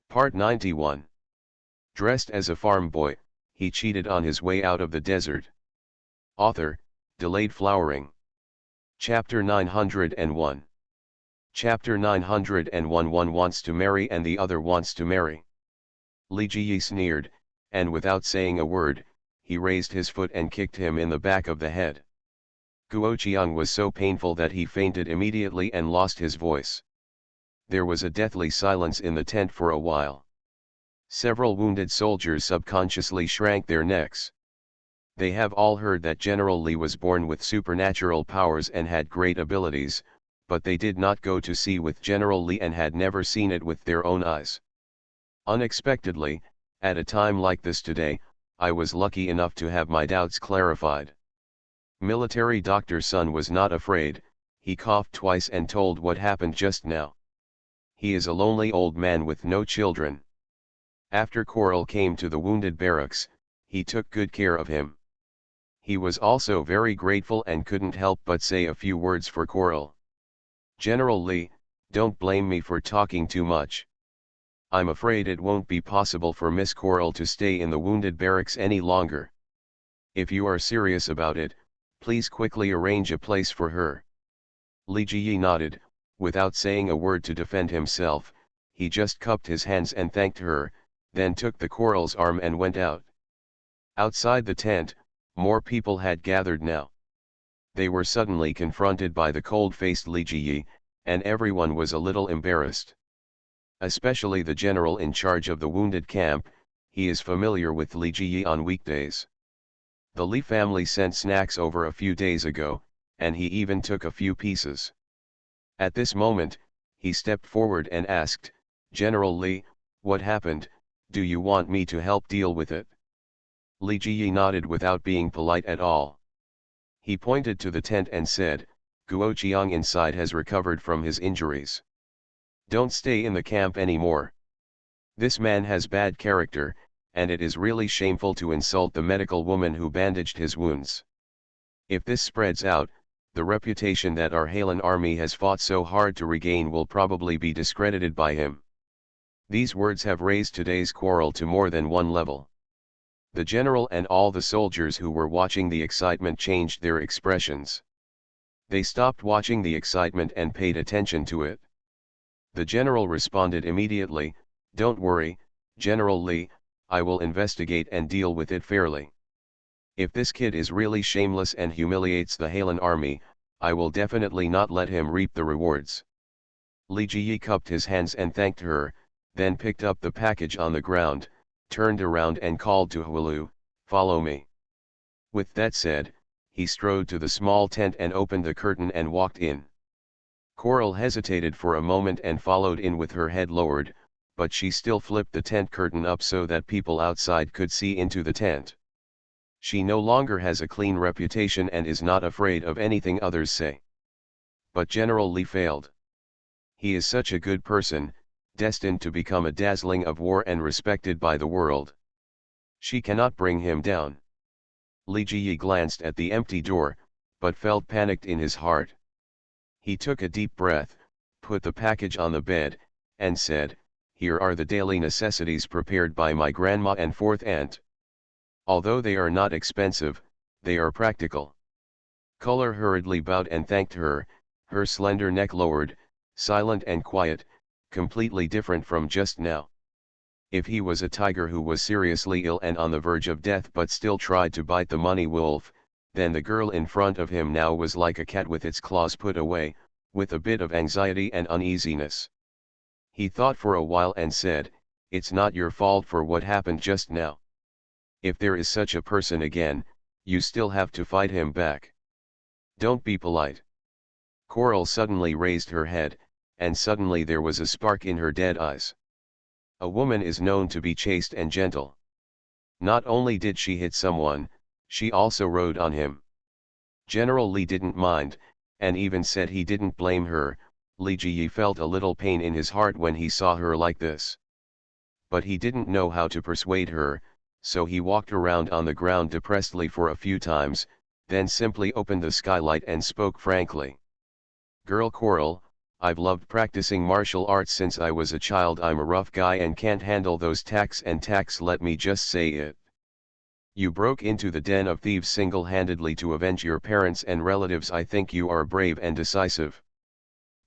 Part 91. Dressed as a farm boy, he cheated on his way out of the desert. Author, Delayed Flowering. Chapter 901. Chapter 901. One wants to marry and the other wants to marry. Li Ji sneered, and without saying a word, he raised his foot and kicked him in the back of the head. Guo Qiang was so painful that he fainted immediately and lost his voice. There was a deathly silence in the tent for a while. Several wounded soldiers subconsciously shrank their necks. They have all heard that General Li was born with supernatural powers and had great abilities, but they did not go to sea with General Li and had never seen it with their own eyes. Unexpectedly, at a time like this today, I was lucky enough to have my doubts clarified. Military Dr. Sun was not afraid. He coughed twice and told what happened just now. He is a lonely old man with no children. After Coral came to the wounded barracks, he took good care of him. He was also very grateful and couldn't help but say a few words for Coral. General Li, don't blame me for talking too much. I'm afraid it won't be possible for Miss Coral to stay in the wounded barracks any longer. If you are serious about it, please quickly arrange a place for her. Li Ji nodded, without saying a word to defend himself. He just cupped his hands and thanked her, then took the Coral's arm and went out. Outside the tent, more people had gathered now. They were suddenly confronted by the cold-faced Li Ji, and everyone was a little embarrassed. Especially the general in charge of the wounded camp. He is familiar with Li Ji on weekdays. The Li family sent snacks over a few days ago, and he even took a few pieces. At this moment, he stepped forward and asked, "General Li, what happened? Do you want me to help deal with it?" Li Ji nodded without being polite at all. He pointed to the tent and said, "Guo Qiang inside has recovered from his injuries. Don't stay in the camp anymore. This man has bad character, and it is really shameful to insult the medical woman who bandaged his wounds. If this spreads out, the reputation that our Halen army has fought so hard to regain will probably be discredited by him." These words have raised today's quarrel to more than one level. The general and all the soldiers who were watching the excitement changed their expressions. They stopped watching the excitement and paid attention to it. The general responded immediately, "Don't worry, General Li, I will investigate and deal with it fairly. If this kid is really shameless and humiliates the Halen army, I will definitely not let him reap the rewards." Li Ji cupped his hands and thanked her, then picked up the package on the ground, turned around and called to Hualu, "Follow me." With that said, he strode to the small tent and opened the curtain and walked in. Coral hesitated for a moment and followed in with her head lowered, but she still flipped the tent curtain up so that people outside could see into the tent. She no longer has a clean reputation and is not afraid of anything others say. But General Li failed. He is such a good person, destined to become a dazzling of war and respected by the world. She cannot bring him down. Li Ji glanced at the empty door, but felt panicked in his heart. He took a deep breath, put the package on the bed, and said, "Here are the daily necessities prepared by my grandma and fourth aunt. Although they are not expensive, they are practical." Color hurriedly bowed and thanked her, her slender neck lowered, silent and quiet, completely different from just now. If he was a tiger who was seriously ill and on the verge of death but still tried to bite the money wolf, then the girl in front of him now was like a cat with its claws put away, with a bit of anxiety and uneasiness. He thought for a while and said, "It's not your fault for what happened just now. If there is such a person again, you still have to fight him back. Don't be polite." Coral suddenly raised her head, and suddenly there was a spark in her dead eyes. A woman is known to be chaste and gentle. Not only did she hit someone, she also rode on him. General Li didn't mind, and even said he didn't blame her. Li Ji felt a little pain in his heart when he saw her like this. But he didn't know how to persuade her, so he walked around on the ground depressedly for a few times, then simply opened the skylight and spoke frankly. "Girl Coral, I've loved practicing martial arts since I was a child. I'm a rough guy and can't handle those tacks and tacks, let me just say it. You broke into the den of thieves single-handedly to avenge your parents and relatives. I think you are brave and decisive.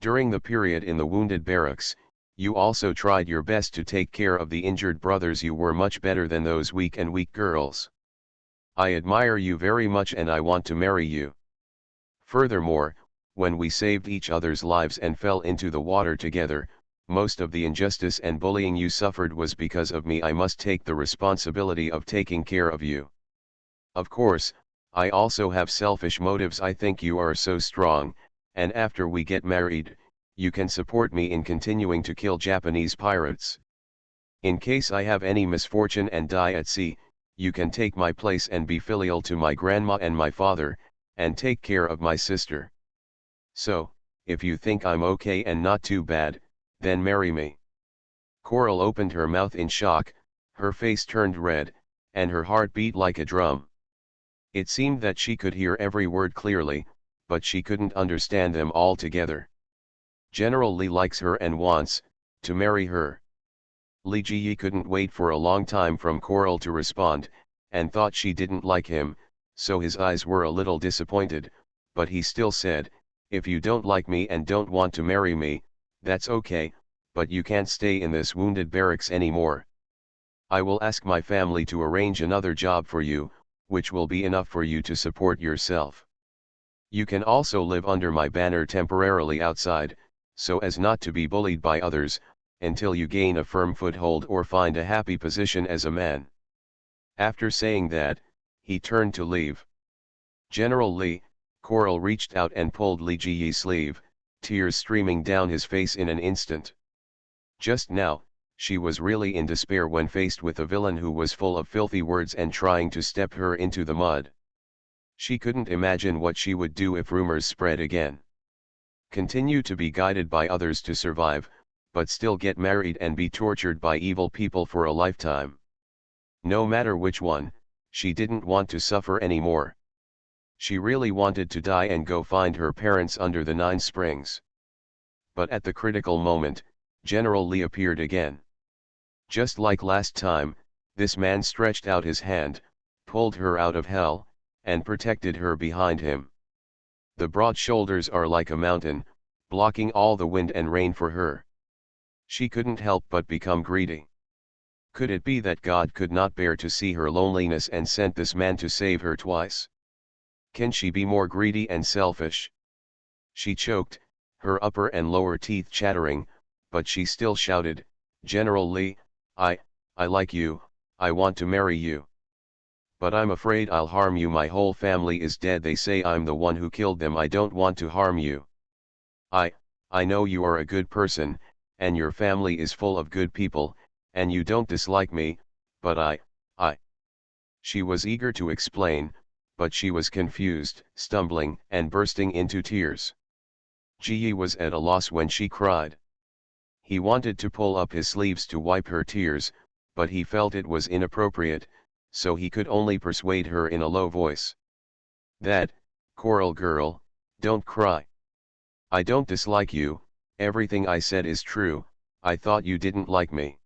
During the period in the wounded barracks, you also tried your best to take care of the injured brothers. You were much better than those weak girls. I admire you very much and I want to marry you. Furthermore, when we saved each other's lives and fell into the water together, most of the injustice and bullying you suffered was because of me. I must take the responsibility of taking care of you. Of course, I also have selfish motives. I think you are so strong, and after we get married, you can support me in continuing to kill Japanese pirates. In case I have any misfortune and die at sea, you can take my place and be filial to my grandma and my father, and take care of my sister. So, if you think I'm okay and not too bad, then marry me. Coral opened her mouth in shock, her face turned red, and her heart beat like a drum. It seemed that she could hear every word clearly, but she couldn't understand them all together. General Lee likes her and wants to marry her. Li Ji couldn't wait for a long time from Coral to respond, and thought she didn't like him, so his eyes were a little disappointed, but he still said, if you don't like me and don't want to marry me, that's okay, but you can't stay in this wounded barracks anymore. I will ask my family to arrange another job for you, which will be enough for you to support yourself. You can also live under my banner temporarily outside, so as not to be bullied by others, until you gain a firm foothold or find a happy position as a man. After saying that, he turned to leave. General Lee, Coral reached out and pulled Li Ji's sleeve, tears streaming down his face in an instant. Just now, she was really in despair when faced with a villain who was full of filthy words and trying to step her into the mud. She couldn't imagine what she would do if rumors spread again. Continue to be guided by others to survive, but still get married and be tortured by evil people for a lifetime. No matter which one, she didn't want to suffer anymore. She really wanted to die and go find her parents under the 9 springs. But at the critical moment, General Lee appeared again. Just like last time, this man stretched out his hand, pulled her out of hell, and protected her behind him. The broad shoulders are like a mountain, blocking all the wind and rain for her. She couldn't help but become greedy. Could it be that God could not bear to see her loneliness and sent this man to save her twice? Can she be more greedy and selfish? She choked, her upper and lower teeth chattering, but she still shouted, General Lee, I like you, I want to marry you. But I'm afraid I'll harm you. My whole family is dead. They say I'm the one who killed them. I don't want to harm you. I know you are a good person, and your family is full of good people, and you don't dislike me, but I. She was eager to explain, but she was confused, stumbling, and bursting into tears. Ji was at a loss when she cried. He wanted to pull up his sleeves to wipe her tears, but he felt it was inappropriate, so he could only persuade her in a low voice. Coral girl, don't cry. I don't dislike you, everything I said is true, I thought you didn't like me.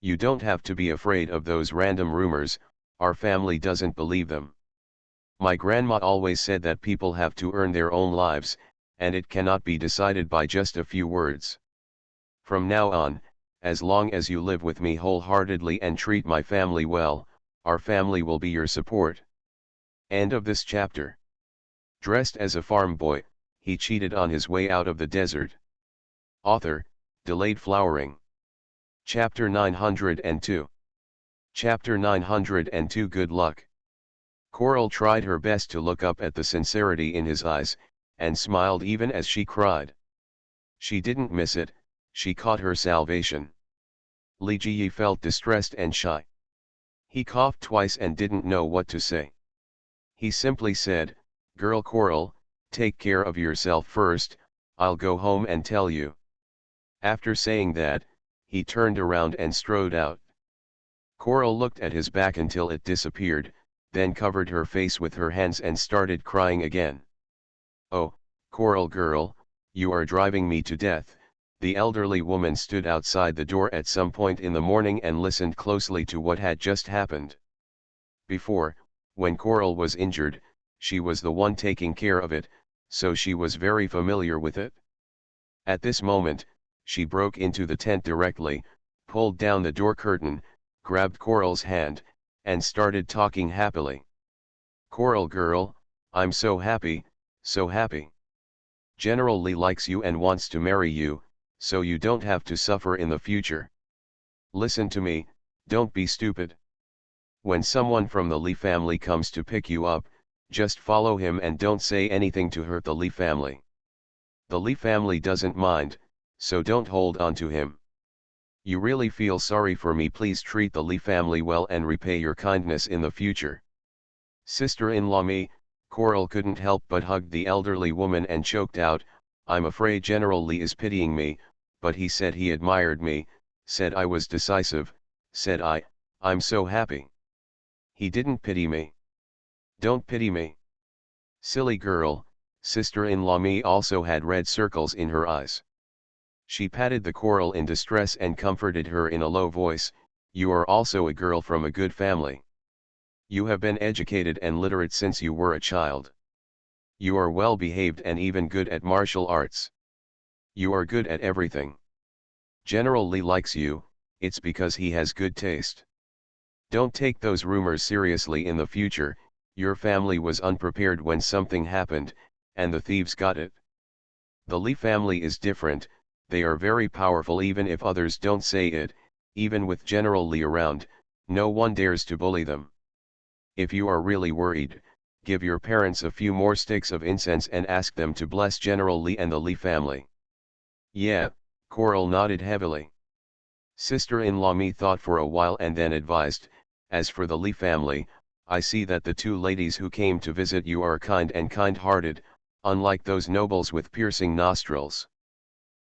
You don't have to be afraid of those random rumors, our family doesn't believe them. My grandma always said that people have to earn their own lives, and it cannot be decided by just a few words. From now on, as long as you live with me wholeheartedly and treat my family well, our family will be your support. End of this chapter. Dressed as a farm boy, he cheated on his way out of the desert. Author, Delayed Flowering. Chapter 902. Chapter 902. Good luck. Coral tried her best to look up at the sincerity in his eyes, and smiled even as she cried. She didn't miss it, she caught her salvation. Li Ji felt distressed and shy. He coughed twice and didn't know what to say. He simply said, Girl Coral, take care of yourself first, I'll go home and tell you. After saying that, he turned around and strode out. Coral looked at his back until it disappeared, then covered her face with her hands and started crying again. Oh, Coral girl, You are driving me to death." The elderly woman stood outside the door at some point in the morning and listened closely to what had just happened. Before, when Coral was injured, she was the one taking care of it, so she was very familiar with it. At this moment, she broke into the tent directly, pulled down the door curtain, grabbed Coral's hand, and started talking happily. "Coral girl, I'm so happy, so happy. General Lee likes you and wants to marry you, so you don't have to suffer in the future. Listen to me, don't be stupid. When someone from the Lee family comes to pick you up, just follow him and don't say anything to hurt the Lee family. The Lee family doesn't mind, so don't hold on to him. You really feel sorry for me? Please treat the Lee family well and repay your kindness in the future." Sister-in-law me, Coral couldn't help but hug the elderly woman and choked out, "I'm afraid General Lee is pitying me, but he said he admired me, said I was decisive, said I'm so happy. He didn't pity me. Don't pity me." Silly girl, sister-in-law me also had red circles in her eyes. She patted the Coral in distress and comforted her in a low voice, "You are also a girl from a good family. You have been educated and literate since you were a child. You are well behaved and even good at martial arts. You are good at everything. General Lee likes you, it's because he has good taste. Don't take those rumors seriously in the future. Your family was unprepared when something happened, and the thieves got it. The Lee family is different, they are very powerful even if others don't say it, even with General Lee around, no one dares to bully them. If you are really worried, give your parents a few more sticks of incense and ask them to bless General Lee and the Lee family." "Yeah," Coral nodded heavily. Sister-in-law me thought for a while and then advised, "As for the Lee family, I see that the two ladies who came to visit you are kind and kind-hearted, unlike those nobles with piercing nostrils.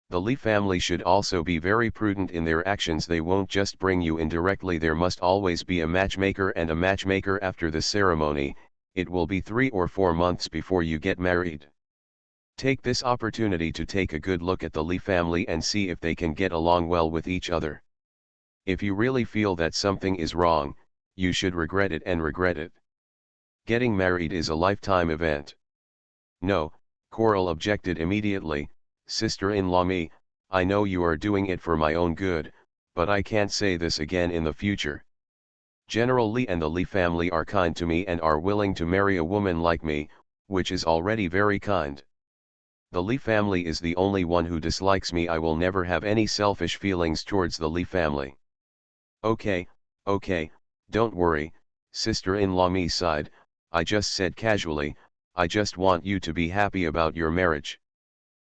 The Lee family should also be very prudent in their actions. They won't just bring you in directly. There must always be a matchmaker and a matchmaker after the ceremony. It will be 3 or 4 months before you get married. Take this opportunity to take a good look at the Lee family and see if they can get along well with each other. If you really feel that something is wrong, you should regret it and regret it. Getting married is a lifetime event." "No," Coral objected immediately, "Sister-in-law me, I know you are doing it for my own good, but I can't say this again in the future. General Lee and the Lee family are kind to me and are willing to marry a woman like me, which is already very kind. The Lee family is the only one who dislikes me. I will never have any selfish feelings towards the Lee family." Okay, don't worry," sister-in-law me sighed, "I just said casually, I just want you to be happy about your marriage.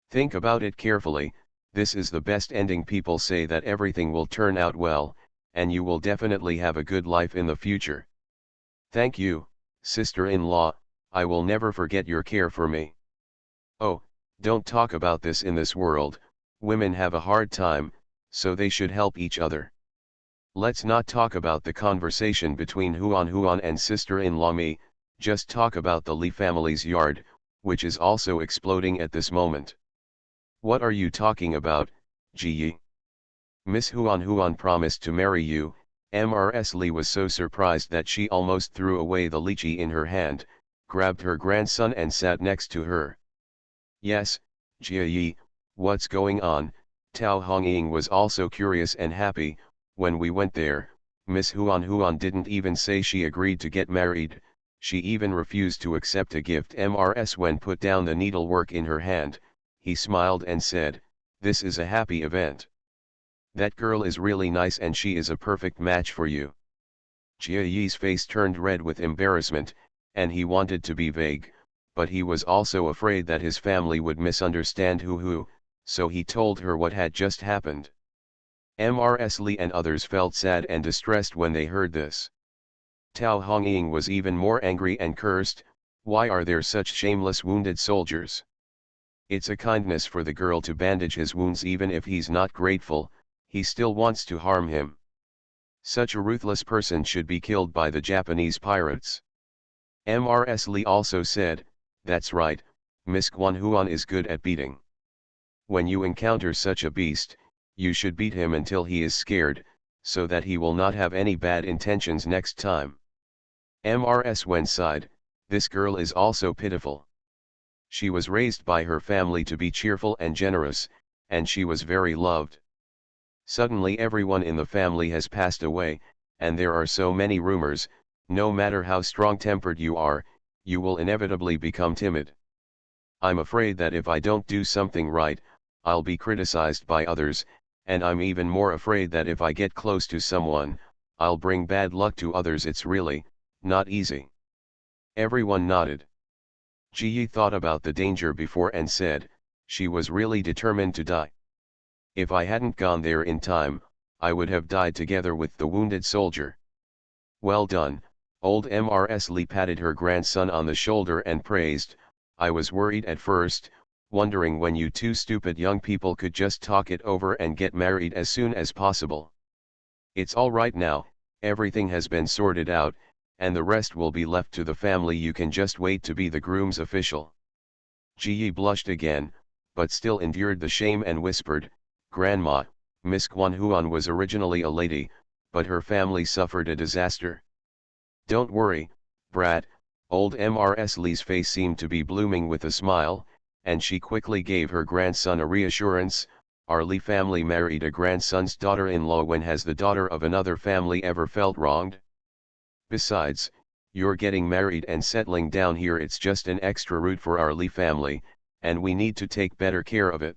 Think about it carefully, this is the best ending. People say that everything will turn out well, and you will definitely have a good life in the future. Thank you, sister-in-law, I will never forget your care for me." "Oh, don't talk about this in this world, women have a hard time, so they should help each other. Let's not talk about the conversation between Huan and sister-in-law me, just talk about the Lee family's yard, which is also exploding at this moment." "What are you talking about, Ji? Miss Huan promised to marry you." Mrs. Lee was so surprised that she almost threw away the lychee in her hand, grabbed her grandson and sat next to her. "Yes, Jia, what's going on?" Tao Hongying was also curious and happy. "When we went there, Miss Huan didn't even say she agreed to get married, she even refused to accept a gift." Mrs. Wen put down the needlework in her hand, he smiled and said, "This is a happy event. That girl is really nice and she is a perfect match for you." Jia Yi's face turned red with embarrassment, and he wanted to be vague, but he was also afraid that his family would misunderstand so he told her what had just happened. Mrs. Lee and others felt sad and distressed when they heard this. Tao Hongying was even more angry and cursed, "Why are there such shameless wounded soldiers? It's a kindness for the girl to bandage his wounds. Even if he's not grateful, he still wants to harm him. Such a ruthless person should be killed by the Japanese pirates." Mrs. Lee also said, "That's right, Miss Huan is good at beating. When you encounter such a beast, you should beat him until he is scared, so that he will not have any bad intentions next time. Mrs. Wen sighed, this girl is also pitiful. She was raised by her family to be cheerful and generous, and she was very loved. Suddenly everyone in the family has passed away, and there are so many rumors. No matter how strong-tempered you are, you will inevitably become timid. I'm afraid that if I don't do something right, I'll be criticized by others, and I'm even more afraid that if I get close to someone, I'll bring bad luck to others. It's really not easy. Everyone nodded. Ji Yi thought about the danger before and said, she was really determined to die. If I hadn't gone there in time, I would have died together with the wounded soldier. Well done. Old Mrs. Li patted her grandson on the shoulder and praised, I was worried at first, wondering when you two stupid young people could just talk it over and get married as soon as possible. It's all right now, everything has been sorted out, and the rest will be left to the family. You can just wait to be the groom's official. Ji Yi blushed again, but still endured the shame and whispered, Grandma, Miss Guan Huan was originally a lady, but her family suffered a disaster. Don't worry, brat. Old Mrs. Li's face seemed to be blooming with a smile, and she quickly gave her grandson a reassurance, our Li family married a grandson's daughter-in-law. When has the daughter of another family ever felt wronged? Besides, you're getting married and settling down here. It's just an extra route for our Li family, and we need to take better care of it.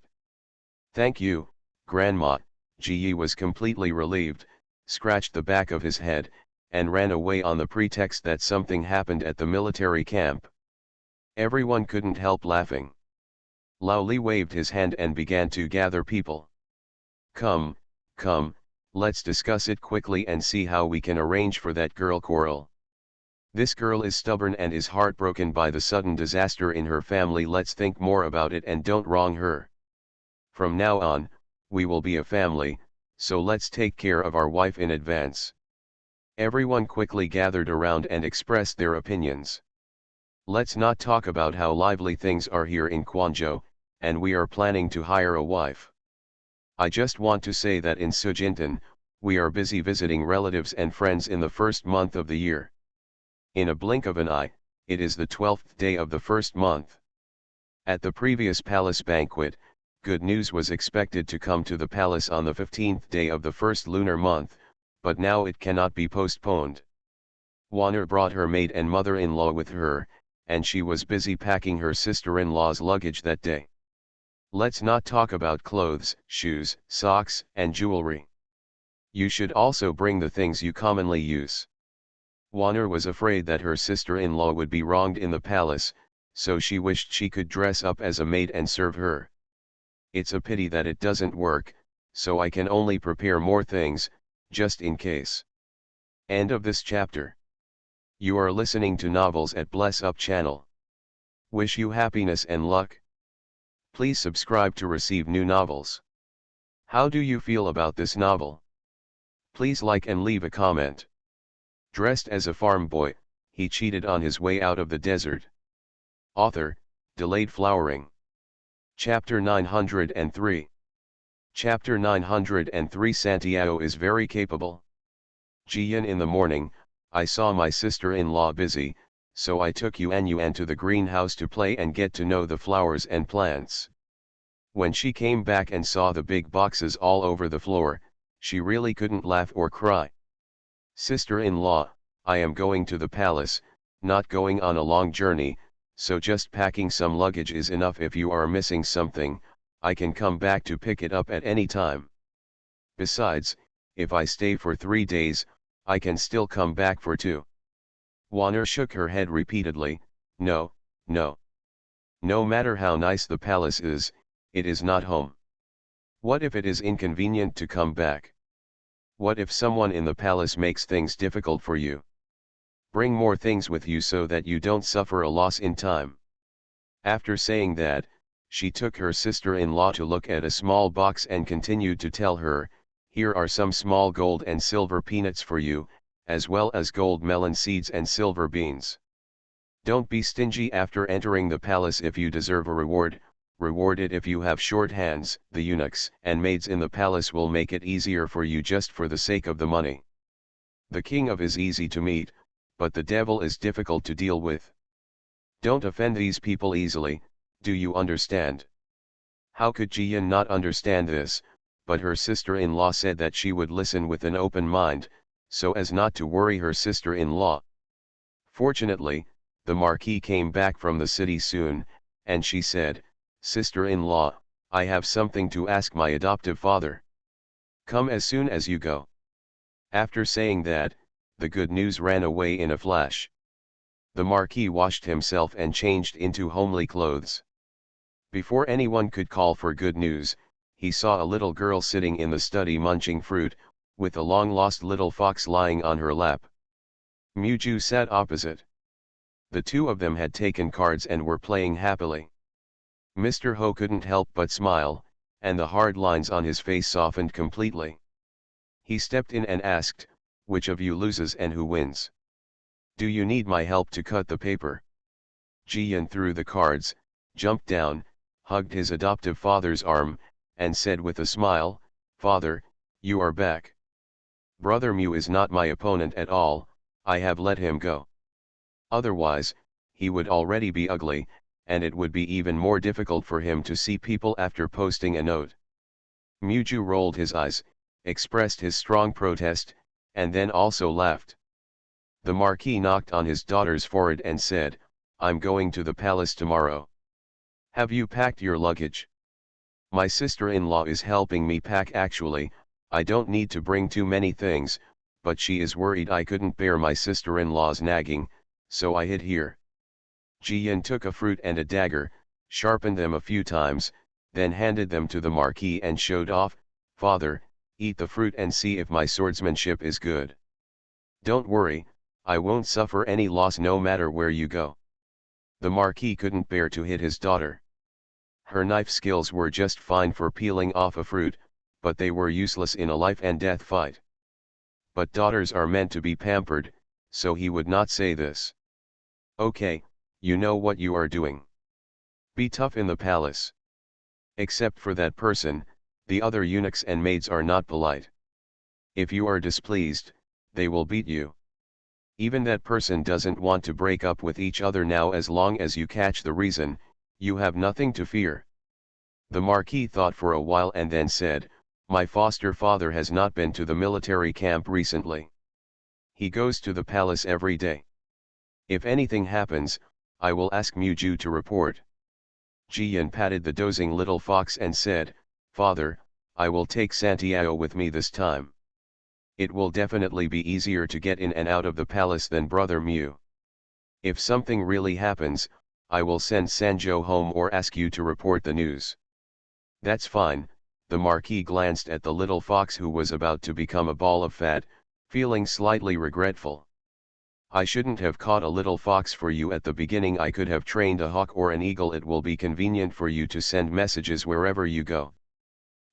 Thank you, Grandma. Ji Yi was completely relieved, scratched the back of his head, and ran away on the pretext that something happened at the military camp. Everyone couldn't help laughing. Lao Li waved his hand and began to gather people. Come, let's discuss it quickly and see how we can arrange for that girl Coral. This girl is stubborn and is heartbroken by the sudden disaster in her family. Let's think more about it and don't wrong her. From now on, we will be a family, so let's take care of our wife in advance. Everyone quickly gathered around and expressed their opinions. Let's not talk about how lively things are here in Quanzhou, and we are planning to hire a wife. I just want to say that in Sujintan, we are busy visiting relatives and friends in the first month of the year. In a blink of an eye, it is the 12th day of the first month. At the previous palace banquet, good news was expected to come to the palace on the 15th day of the first lunar month, but now it cannot be postponed. Wanner brought her maid and mother-in-law with her, and she was busy packing her sister-in-law's luggage that day. Let's not talk about clothes, shoes, socks, and jewelry. You should also bring the things you commonly use. Wanner was afraid that her sister-in-law would be wronged in the palace, so she wished she could dress up as a maid and serve her. It's a pity that it doesn't work, so I can only prepare more things, just in case. End of this chapter. You are listening to novels at Bless Up channel. Wish you happiness and luck. Please subscribe to receive new novels. How do you feel about this novel? Please like and leave a comment. Dressed as a farm boy, he cheated on his way out of the desert. Author, Delayed Flowering. Chapter 903. Chapter 903. Santiago is very capable. Jian, in the morning, I saw my sister-in-law busy, so I took Yuan to the greenhouse to play and get to know the flowers and plants. When she came back and saw the big boxes all over the floor, she really couldn't laugh or cry. Sister-in-law, I am going to the palace, not going on a long journey, so just packing some luggage is enough. If you are missing something, I can come back to pick it up at any time. Besides, if I stay for 3 days, I can still come back for 2. Wanner shook her head repeatedly, no. No matter how nice the palace is, it is not home. What if it is inconvenient to come back? What if someone in the palace makes things difficult for you? Bring more things with you so that you don't suffer a loss in time. After saying that, she took her sister-in-law to look at a small box and continued to tell her, here are some small gold and silver peanuts for you, as well as gold melon seeds and silver beans. Don't be stingy after entering the palace. If you deserve a reward, reward it if you have short hands. The eunuchs and maids in the palace will make it easier for you just for the sake of the money. The king of is easy to meet, but the devil is difficult to deal with. Don't offend these people easily, do you understand? How could Jian not understand this, but her sister-in-law said that she would listen with an open mind, so as not to worry her sister-in-law. Fortunately, the Marquis came back from the city soon, and she said, "Sister-in-law, I have something to ask my adoptive father. Come as soon as you go." After saying that, the good news ran away in a flash. The Marquis washed himself and changed into homely clothes. Before anyone could call for good news, he saw a little girl sitting in the study munching fruit, with a long-lost little fox lying on her lap. Muju sat opposite. The two of them had taken cards and were playing happily. Mr. Ho couldn't help but smile, and the hard lines on his face softened completely. He stepped in and asked, "Which of you loses and who wins? Do you need my help to cut the paper?" Jian threw the cards, jumped down, hugged his adoptive father's arm, and said with a smile, "Father, you are back. Brother Mu is not my opponent at all, I have let him go. Otherwise, he would already be ugly, and it would be even more difficult for him to see people after posting a note." Muju rolled his eyes, expressed his strong protest, and then also laughed. The Marquis knocked on his daughter's forehead and said, "I'm going to the palace tomorrow. Have you packed your luggage?" "My sister-in-law is helping me pack actually, I don't need to bring too many things, but she is worried I couldn't bear my sister-in-law's nagging, so I hid here." Jian took a fruit and a dagger, sharpened them a few times, then handed them to the Marquis and showed off, "Father, eat the fruit and see if my swordsmanship is good. Don't worry, I won't suffer any loss no matter where you go." The Marquis couldn't bear to hit his daughter. Her knife skills were just fine for peeling off a fruit, but they were useless in a life-and-death fight. But daughters are meant to be pampered, so he would not say this. "Okay, you know what you are doing. Be tough in the palace. Except for that person, the other eunuchs and maids are not polite. If you are displeased, they will beat you. Even that person doesn't want to break up with each other now. As long as you catch the reason, you have nothing to fear." The Marquis thought for a while and then said, "My foster father has not been to the military camp recently. He goes to the palace every day. If anything happens, I will ask Muju to report." Jian patted the dozing little fox and said, "Father, I will take Santiago with me this time. It will definitely be easier to get in and out of the palace than Brother Mu. If something really happens, I will send Sanjo home or ask you to report the news." "That's fine." The Marquis glanced at the little fox who was about to become a ball of fat, feeling slightly regretful. "I shouldn't have caught a little fox for you at the beginning. I could have trained a hawk or an eagle. It will be convenient for you to send messages wherever you go."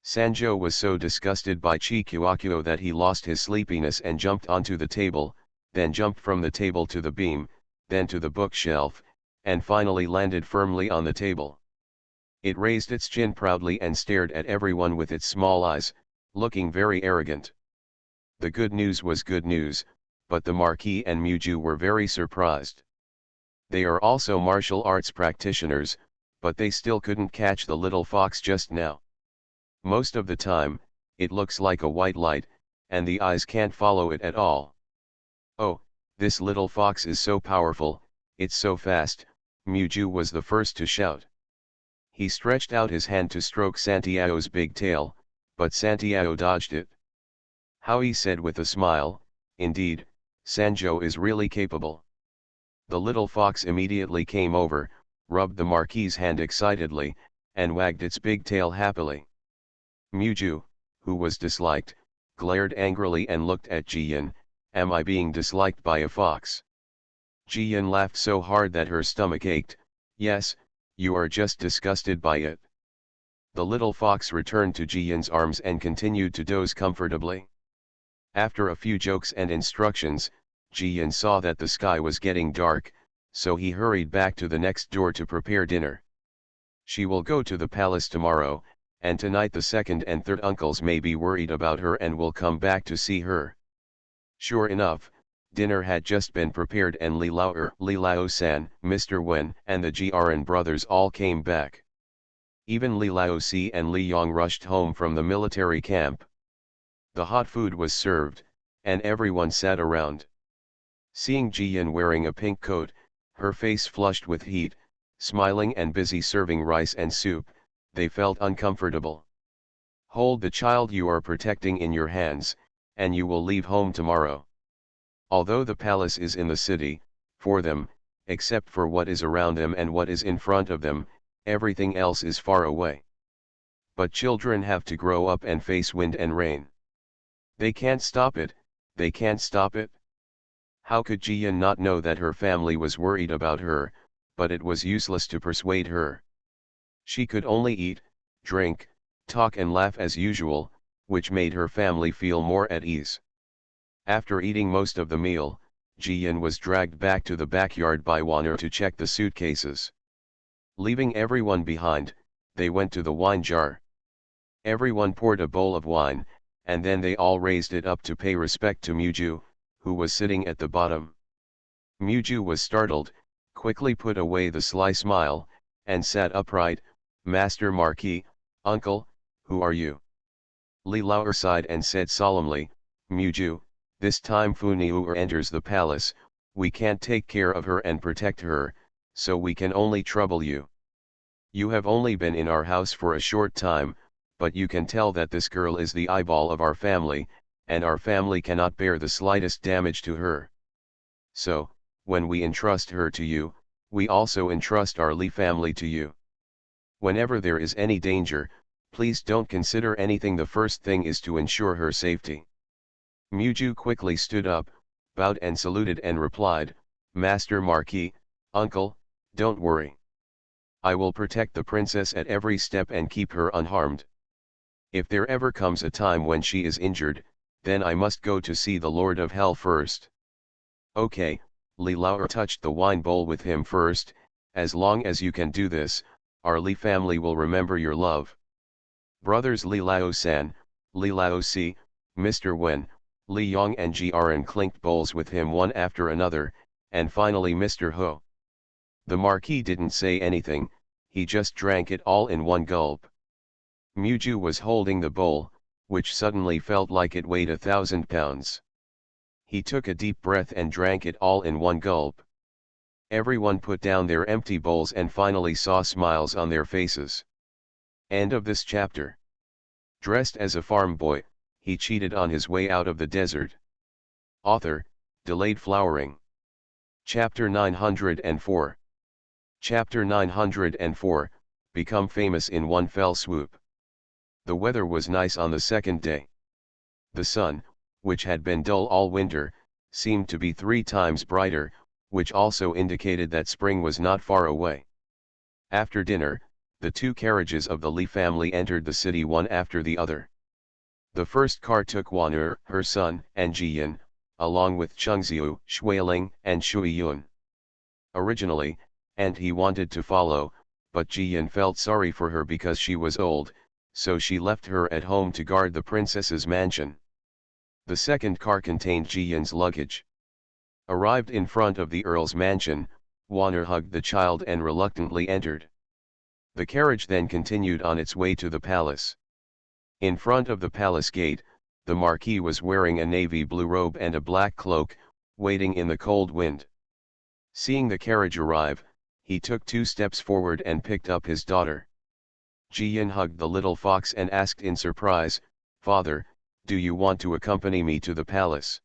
Sanjo was so disgusted by Chikuakuo that he lost his sleepiness and jumped onto the table, then jumped from the table to the beam, then to the bookshelf, and finally landed firmly on the table. It raised its chin proudly and stared at everyone with its small eyes, looking very arrogant. The good news was good news, but the Marquis and Muju were very surprised. They are also martial arts practitioners, but they still couldn't catch the little fox just now. Most of the time, it looks like a white light, and the eyes can't follow it at all. "Oh, this little fox is so powerful, it's so fast," Muju was the first to shout. He stretched out his hand to stroke Santiago's big tail, but Santiago dodged it. "How," he said with a smile, "indeed, Sanjo is really capable." The little fox immediately came over, rubbed the Marquis's hand excitedly, and wagged its big tail happily. Muju, who was disliked, glared angrily and looked at Jian. "Am I being disliked by a fox?" Jian laughed so hard that her stomach ached. "Yes, you are just disgusted by it." The little fox returned to Jian's arms and continued to doze comfortably. After a few jokes and instructions, Jian saw that the sky was getting dark, so he hurried back to the next door to prepare dinner. She will go to the palace tomorrow, and tonight the second and third uncles may be worried about her and will come back to see her. Sure enough, dinner had just been prepared and Li Lao-san, Mr. Wen, and the Jiaran brothers all came back. Even Li Lao-si and Li Yong rushed home from the military camp. The hot food was served, and everyone sat around. Seeing Jiyan wearing a pink coat, her face flushed with heat, smiling and busy serving rice and soup, they felt uncomfortable. Hold the child you are protecting in your hands, and you will leave home tomorrow. Although the palace is in the city, for them, except for what is around them and what is in front of them, everything else is far away. But children have to grow up and face wind and rain. They can't stop it, they can't stop it. How could Jiyan not know that her family was worried about her, but it was useless to persuade her. She could only eat, drink, talk and laugh as usual, which made her family feel more at ease. After eating most of the meal, Jiyan was dragged back to the backyard by Wanner to check the suitcases. Leaving everyone behind, they went to the wine jar. Everyone poured a bowl of wine, and then they all raised it up to pay respect to Muju, who was sitting at the bottom. Muju was startled, quickly put away the sly smile, and sat upright. "Master Marquis, uncle, who are you?" Li Lao sighed and said solemnly, "Muju, this time Fu Niuer enters the palace, we can't take care of her and protect her, so we can only trouble you. You have only been in our house for a short time, but you can tell that this girl is the eyeball of our family, and our family cannot bear the slightest damage to her. So, when we entrust her to you, we also entrust our Li family to you. Whenever there is any danger, please don't consider anything. The first thing is to ensure her safety." Muju quickly stood up, bowed and saluted and replied, "Master Marquis, uncle, don't worry. I will protect the princess at every step and keep her unharmed. If there ever comes a time when she is injured, then I must go to see the Lord of Hell first." "Okay," Li Lao touched the wine bowl with him first, "as long as you can do this, our Li family will remember your love." Brothers Li Lao-san, Li Lao-si, Mr. Wen, Li Yong and Jiaran clinked bowls with him one after another, and finally Mr. Ho. The Marquis didn't say anything, he just drank it all in one gulp. Muju was holding the bowl, which suddenly felt like it weighed 1,000 pounds. He took a deep breath and drank it all in one gulp. Everyone put down their empty bowls and finally saw smiles on their faces. End of this chapter. Dressed as a farm boy, he cheated on his way out of the desert. Author, Delayed Flowering. Chapter 904. Chapter 904, Become Famous in One Fell Swoop. The weather was nice on the second day. The sun, which had been dull all winter, seemed to be 3 times brighter, which also indicated that spring was not far away. After dinner, the 2 carriages of the Li family entered the city one after the other. The first car took Wan'er, her son, and Jiyan, along with Chengxiu, Shuiling, and Shuiyun. Originally, and he wanted to follow, but Jiyan felt sorry for her because she was old, so she left her at home to guard the princess's mansion. The second car contained Jiyan's luggage. Arrived in front of the earl's mansion, Wan'er hugged the child and reluctantly entered. The carriage then continued on its way to the palace. In front of the palace gate, the Marquis was wearing a navy blue robe and a black cloak, waiting in the cold wind. Seeing the carriage arrive, he took 2 steps forward and picked up his daughter. Jiyan hugged the little fox and asked in surprise, "Father, do you want to accompany me to the palace?"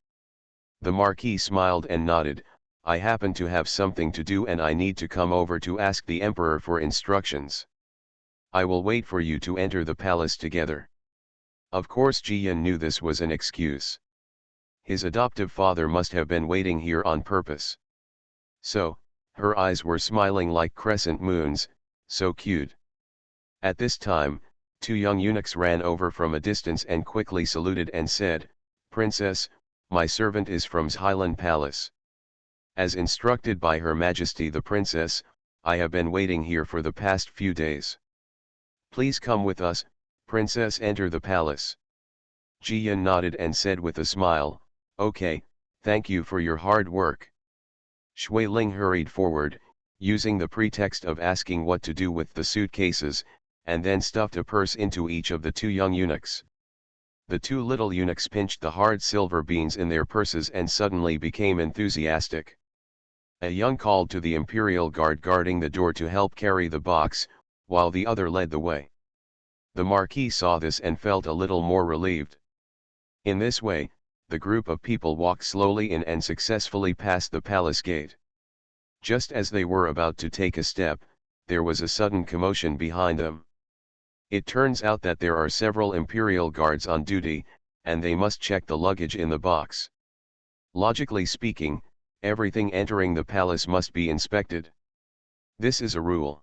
The Marquis smiled and nodded, "I happen to have something to do and I need to come over to ask the emperor for instructions. I will wait for you to enter the palace together." Of course Jiyan knew this was an excuse. His adoptive father must have been waiting here on purpose. So, her eyes were smiling like crescent moons, so cute. At this time, 2 young eunuchs ran over from a distance and quickly saluted and said, "Princess, my servant is from Highland Palace." As instructed by Her Majesty the Princess, I have been waiting here for the past few days. Please come with us, princess. Enter the palace. Jiyan nodded and said with a smile, okay, thank you for your hard work. Shui Ling hurried forward, using the pretext of asking what to do with the suitcases, and then stuffed a purse into each of the two young eunuchs. The two little eunuchs pinched the hard silver beans in their purses and suddenly became enthusiastic. A young called to the imperial guard guarding the door to help carry the box, while the other led the way. The Marquis saw this and felt a little more relieved. In this way, the group of people walked slowly in and successfully passed the palace gate. Just as they were about to take a step, there was a sudden commotion behind them. It turns out that there are several imperial guards on duty, and they must check the luggage in the box. Logically speaking, everything entering the palace must be inspected. This is a rule.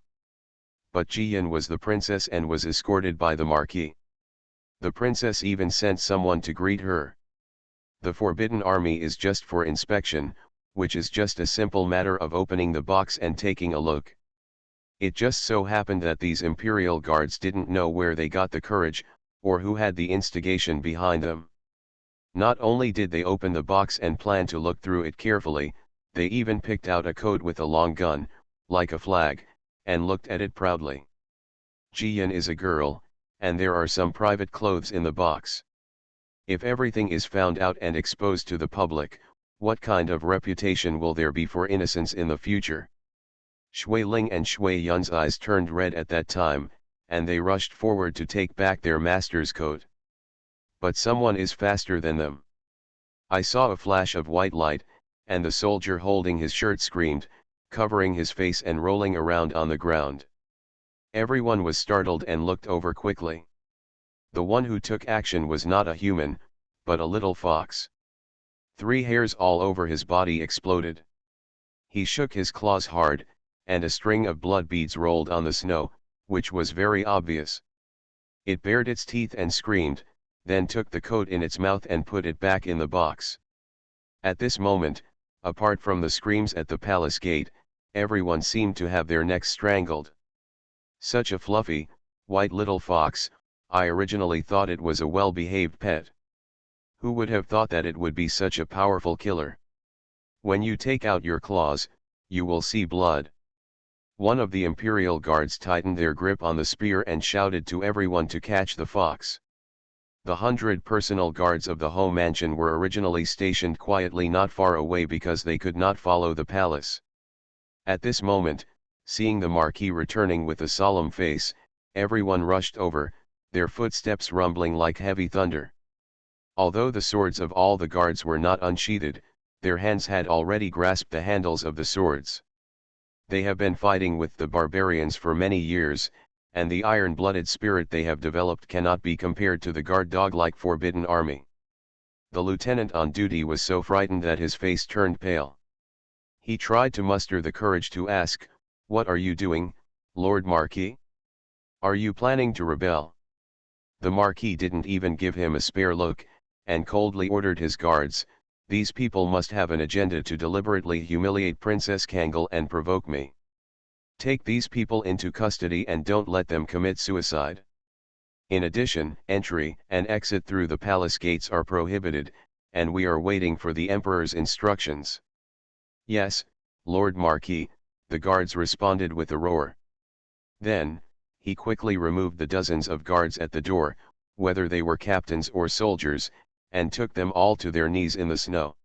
But Jiyan was the princess and was escorted by the Marquis. The princess even sent someone to greet her. The Forbidden Army is just for inspection, which is just a simple matter of opening the box and taking a look. It just so happened that these imperial guards didn't know where they got the courage, or who had the instigation behind them. Not only did they open the box and plan to look through it carefully, they even picked out a coat with a long gun, like a flag, and looked at it proudly. Jiyan is a girl, and there are some private clothes in the box. If everything is found out and exposed to the public, what kind of reputation will there be for innocence in the future? Shui Ling and Shui Yun's eyes turned red at that time, and they rushed forward to take back their master's coat. But someone is faster than them. I saw a flash of white light, and the soldier holding his shirt screamed, covering his face and rolling around on the ground. Everyone was startled and looked over quickly. The one who took action was not a human, but a little fox. 3 hairs all over his body exploded. He shook his claws hard, and a string of blood beads rolled on the snow, which was very obvious. It bared its teeth and screamed, then took the coat in its mouth and put it back in the box. At this moment, apart from the screams at the palace gate, everyone seemed to have their necks strangled. Such a fluffy, white little fox, I originally thought it was a well-behaved pet. Who would have thought that it would be such a powerful killer? When you take out your claws, you will see blood. One of the imperial guards tightened their grip on the spear and shouted to everyone to catch the fox. The 100 personal guards of the home mansion were originally stationed quietly not far away because they could not follow the palace. At this moment, seeing the Marquis returning with a solemn face, everyone rushed over, their footsteps rumbling like heavy thunder. Although the swords of all the guards were not unsheathed, their hands had already grasped the handles of the swords. They have been fighting with the barbarians for many years, and the iron-blooded spirit they have developed cannot be compared to the guard dog-like Forbidden Army. The lieutenant on duty was so frightened that his face turned pale. He tried to muster the courage to ask, "What are you doing, Lord Marquis? Are you planning to rebel?" The Marquis didn't even give him a spare look, and coldly ordered his guards, "These people must have an agenda to deliberately humiliate Princess Kangol and provoke me. Take these people into custody and don't let them commit suicide. In addition, entry and exit through the palace gates are prohibited, and we are waiting for the Emperor's instructions." "Yes, Lord Marquis," the guards responded with a roar. Then, he quickly removed the dozens of guards at the door, whether they were captains or soldiers, and took them all to their knees in the snow.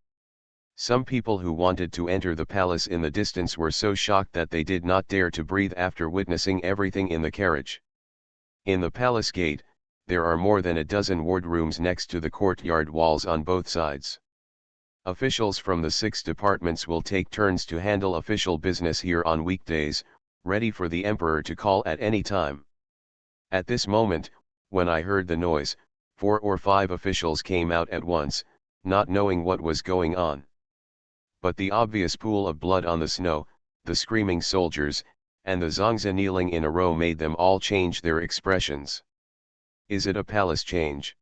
Some people who wanted to enter the palace in the distance were so shocked that they did not dare to breathe after witnessing everything in the carriage. In the palace gate, there are more than a dozen wardrooms next to the courtyard walls on both sides. Officials from the 6 departments will take turns to handle official business here on weekdays, ready for the Emperor to call at any time. At this moment, when I heard the noise, 4 or 5 officials came out at once, not knowing what was going on. But the obvious pool of blood on the snow, the screaming soldiers, and the Zongzi kneeling in a row made them all change their expressions. Is it a palace change?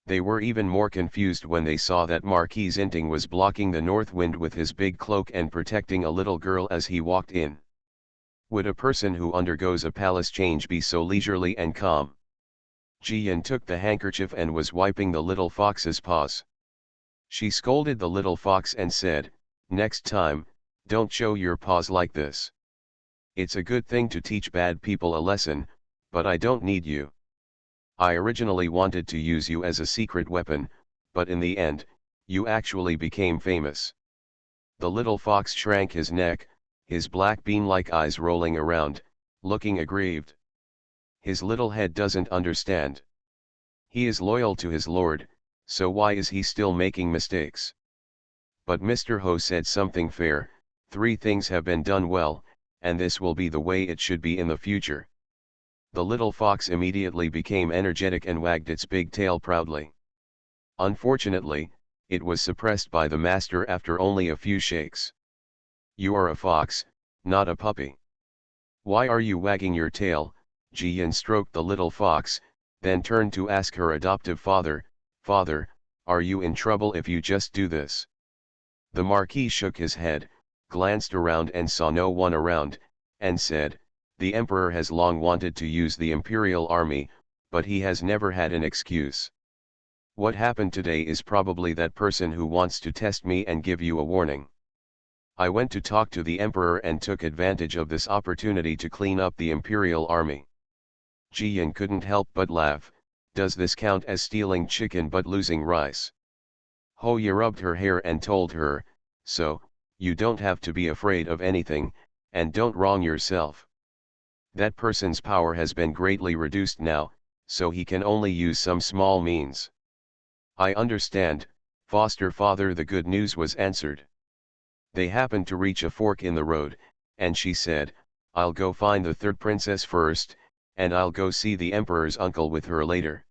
They were even more confused when they saw that Marquis Zinting was blocking the north wind with his big cloak and protecting a little girl as he walked in. Would a person who undergoes a palace change be so leisurely and calm? Jian took the handkerchief and was wiping the little fox's paws. She scolded the little fox and said, "Next time, don't show your paws like this. It's a good thing to teach bad people a lesson, but I don't need you. I originally wanted to use you as a secret weapon, but in the end, you actually became famous." The little fox shrank his neck, his black bean-like eyes rolling around, looking aggrieved. His little head doesn't understand. He is loyal to his lord, so why is he still making mistakes? But Mr. Ho said something fair: 3 things have been done well, and this will be the way it should be in the future. The little fox immediately became energetic and wagged its big tail proudly. Unfortunately, it was suppressed by the master after only a few shakes. "You are a fox, not a puppy. Why are you wagging your tail?" Jian stroked the little fox, then turned to ask her adoptive father, "Father, are you in trouble if you just do this?" The Marquis shook his head, glanced around and saw no one around, and said, "The Emperor has long wanted to use the Imperial Army, but he has never had an excuse. What happened today is probably that person who wants to test me and give you a warning. I went to talk to the Emperor and took advantage of this opportunity to clean up the Imperial Army." Jian couldn't help but laugh. Does this count as stealing chicken but losing rice? Hoya rubbed her hair and told her, "So, you don't have to be afraid of anything, and don't wrong yourself. That person's power has been greatly reduced now, so he can only use some small means." "I understand, foster father." The good news was answered. They happened to reach a fork in the road, and she said, "I'll go find the 3rd princess first, and I'll go see the Emperor's uncle with her later."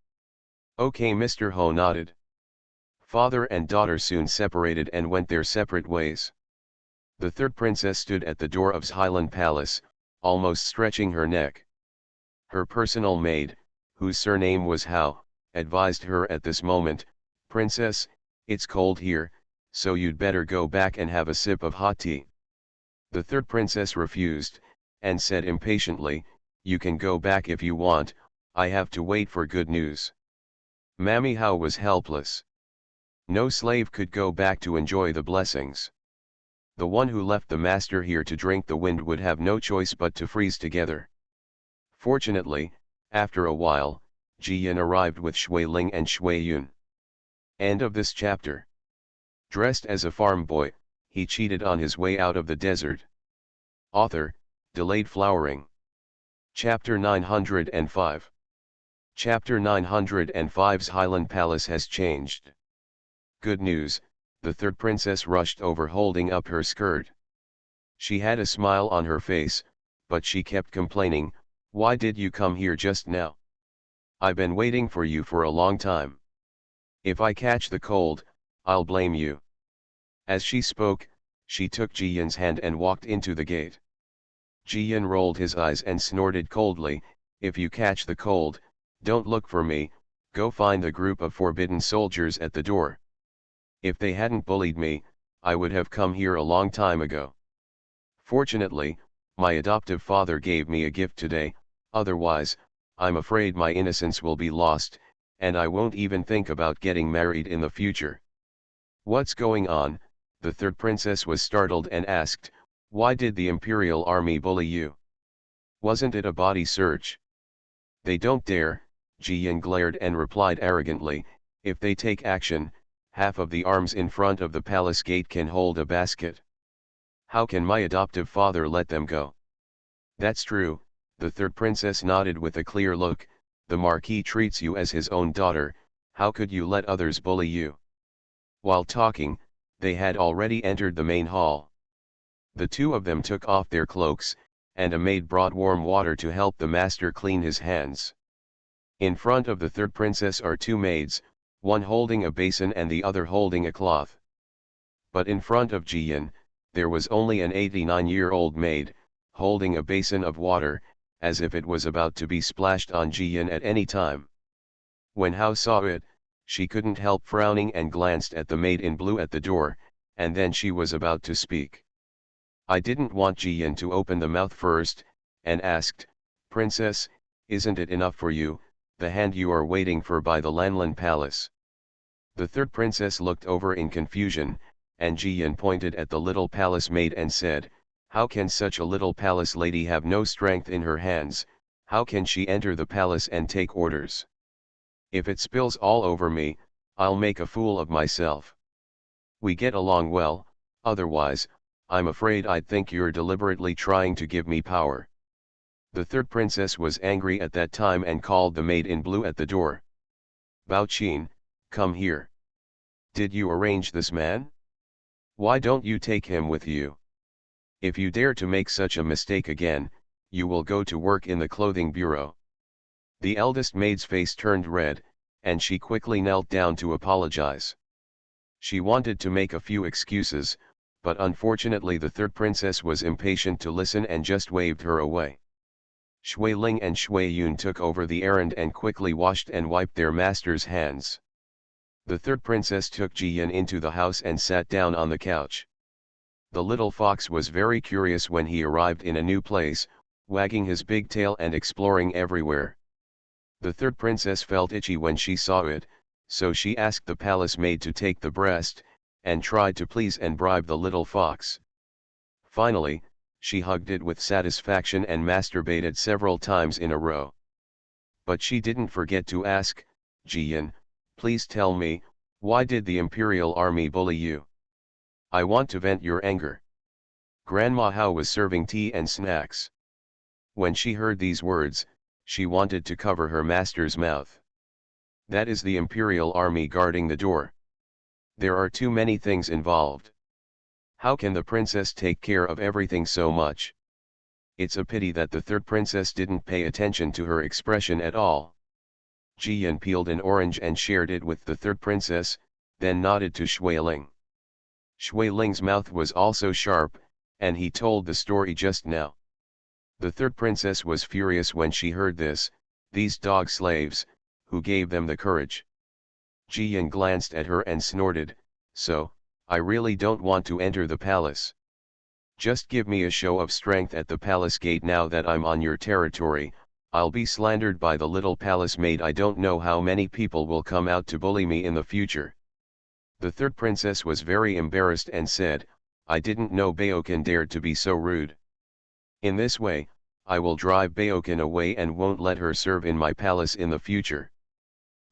"Okay." Mr. Ho nodded. Father and daughter soon separated and went their separate ways. The 3rd princess stood at the door of Highland Palace, almost stretching her neck. Her personal maid, whose surname was Hao, advised her at this moment, "Princess, it's cold here, so you'd better go back and have a sip of hot tea." The 3rd princess refused, and said impatiently, "You can go back if you want, I have to wait for good news." Mammy Hao was helpless. No slave could go back to enjoy the blessings. The one who left the master here to drink the wind would have no choice but to freeze together. Fortunately, after a while, Jian arrived with Shui Ling and Shui Yun. End of this chapter. Dressed as a farm boy, he cheated on his way out of the desert. Author, Delayed Flowering. Chapter 905. Chapter 905's Highland Palace has changed. Good news, the 3rd princess rushed over holding up her skirt. She had a smile on her face, but she kept complaining, "Why did you come here just now? I've been waiting for you for a long time. If I catch the cold, I'll blame you." As she spoke, she took Jian's hand and walked into the gate. Jian rolled his eyes and snorted coldly, "If you catch the cold, don't look for me, go find the group of forbidden soldiers at the door. If they hadn't bullied me, I would have come here a long time ago. Fortunately, my adoptive father gave me a gift today, otherwise, I'm afraid my innocence will be lost, and I won't even think about getting married in the future." "What's going on?" The 3rd princess was startled and asked, "Why did the Imperial Army bully you? Wasn't it a body search?" "They don't dare," Jian glared and replied arrogantly, "if they take action, half of the arms in front of the palace gate can hold a basket. How can my adoptive father let them go?" "That's true," the 3rd princess nodded with a clear look, "the Marquis treats you as his own daughter, how could you let others bully you?" While talking, they had already entered the main hall. The 2 of them took off their cloaks, and a maid brought warm water to help the master clean his hands. In front of the 3rd princess are 2 maids, one holding a basin and the other holding a cloth. But in front of Jian, there was only an 89-year-old maid, holding a basin of water, as if it was about to be splashed on Jian at any time. When Hao saw it, she couldn't help frowning and glanced at the maid in blue at the door, and then she was about to speak. I didn't want Jiyan to open the mouth first, and asked, "Princess, isn't it enough for you, the hand you are waiting for by the Lanlan Palace?" The third princess looked over in confusion, and Jiyan pointed at the little palace maid and said, "How can such a little palace lady have no strength in her hands? How can she enter the palace and take orders? If it spills all over me, I'll make a fool of myself. We get along well, otherwise, I'm afraid I'd think you're deliberately trying to give me power." The third princess was angry at that time and called the maid in blue at the door. "Bao Qin, come here. Did you arrange this man? Why don't you take him with you? If you dare to make such a mistake again, you will go to work in the clothing bureau." The eldest maid's face turned red, and she quickly knelt down to apologize. She wanted to make a few excuses, but unfortunately the third princess was impatient to listen and just waved her away. Shui Ling and Shui Yun took over the errand and quickly washed and wiped their master's hands. The third princess took Jiyan into the house and sat down on the couch. The little fox was very curious when he arrived in a new place, wagging his big tail and exploring everywhere. The third princess felt itchy when she saw it, so she asked the palace maid to take the breast, and tried to please and bribe the little fox. Finally, she hugged it with satisfaction and masturbated several times in a row. But she didn't forget to ask, "Jiyan, please tell me, why did the Imperial Army bully you? I want to vent your anger." Grandma Hao was serving tea and snacks. When she heard these words, she wanted to cover her master's mouth. That is the Imperial Army guarding the door. There are too many things involved. How can the princess take care of everything so much? It's a pity that the third princess didn't pay attention to her expression at all. Jiyan peeled an orange and shared it with the third princess, then nodded to Shui Ling. Shui Ling's mouth was also sharp, and he told the story just now. The third princess was furious when she heard this, these dog slaves, who gave them the courage. Jiyan glanced at her and snorted, "So, I really don't want to enter the palace. Just give me a show of strength at the palace gate now that I'm on your territory. I'll be slandered by the little palace maid. I don't know how many people will come out to bully me in the future." The third princess was very embarrassed and said, "I didn't know Baokan dared to be so rude. In this way, I will drive Baokan away and won't let her serve in my palace in the future."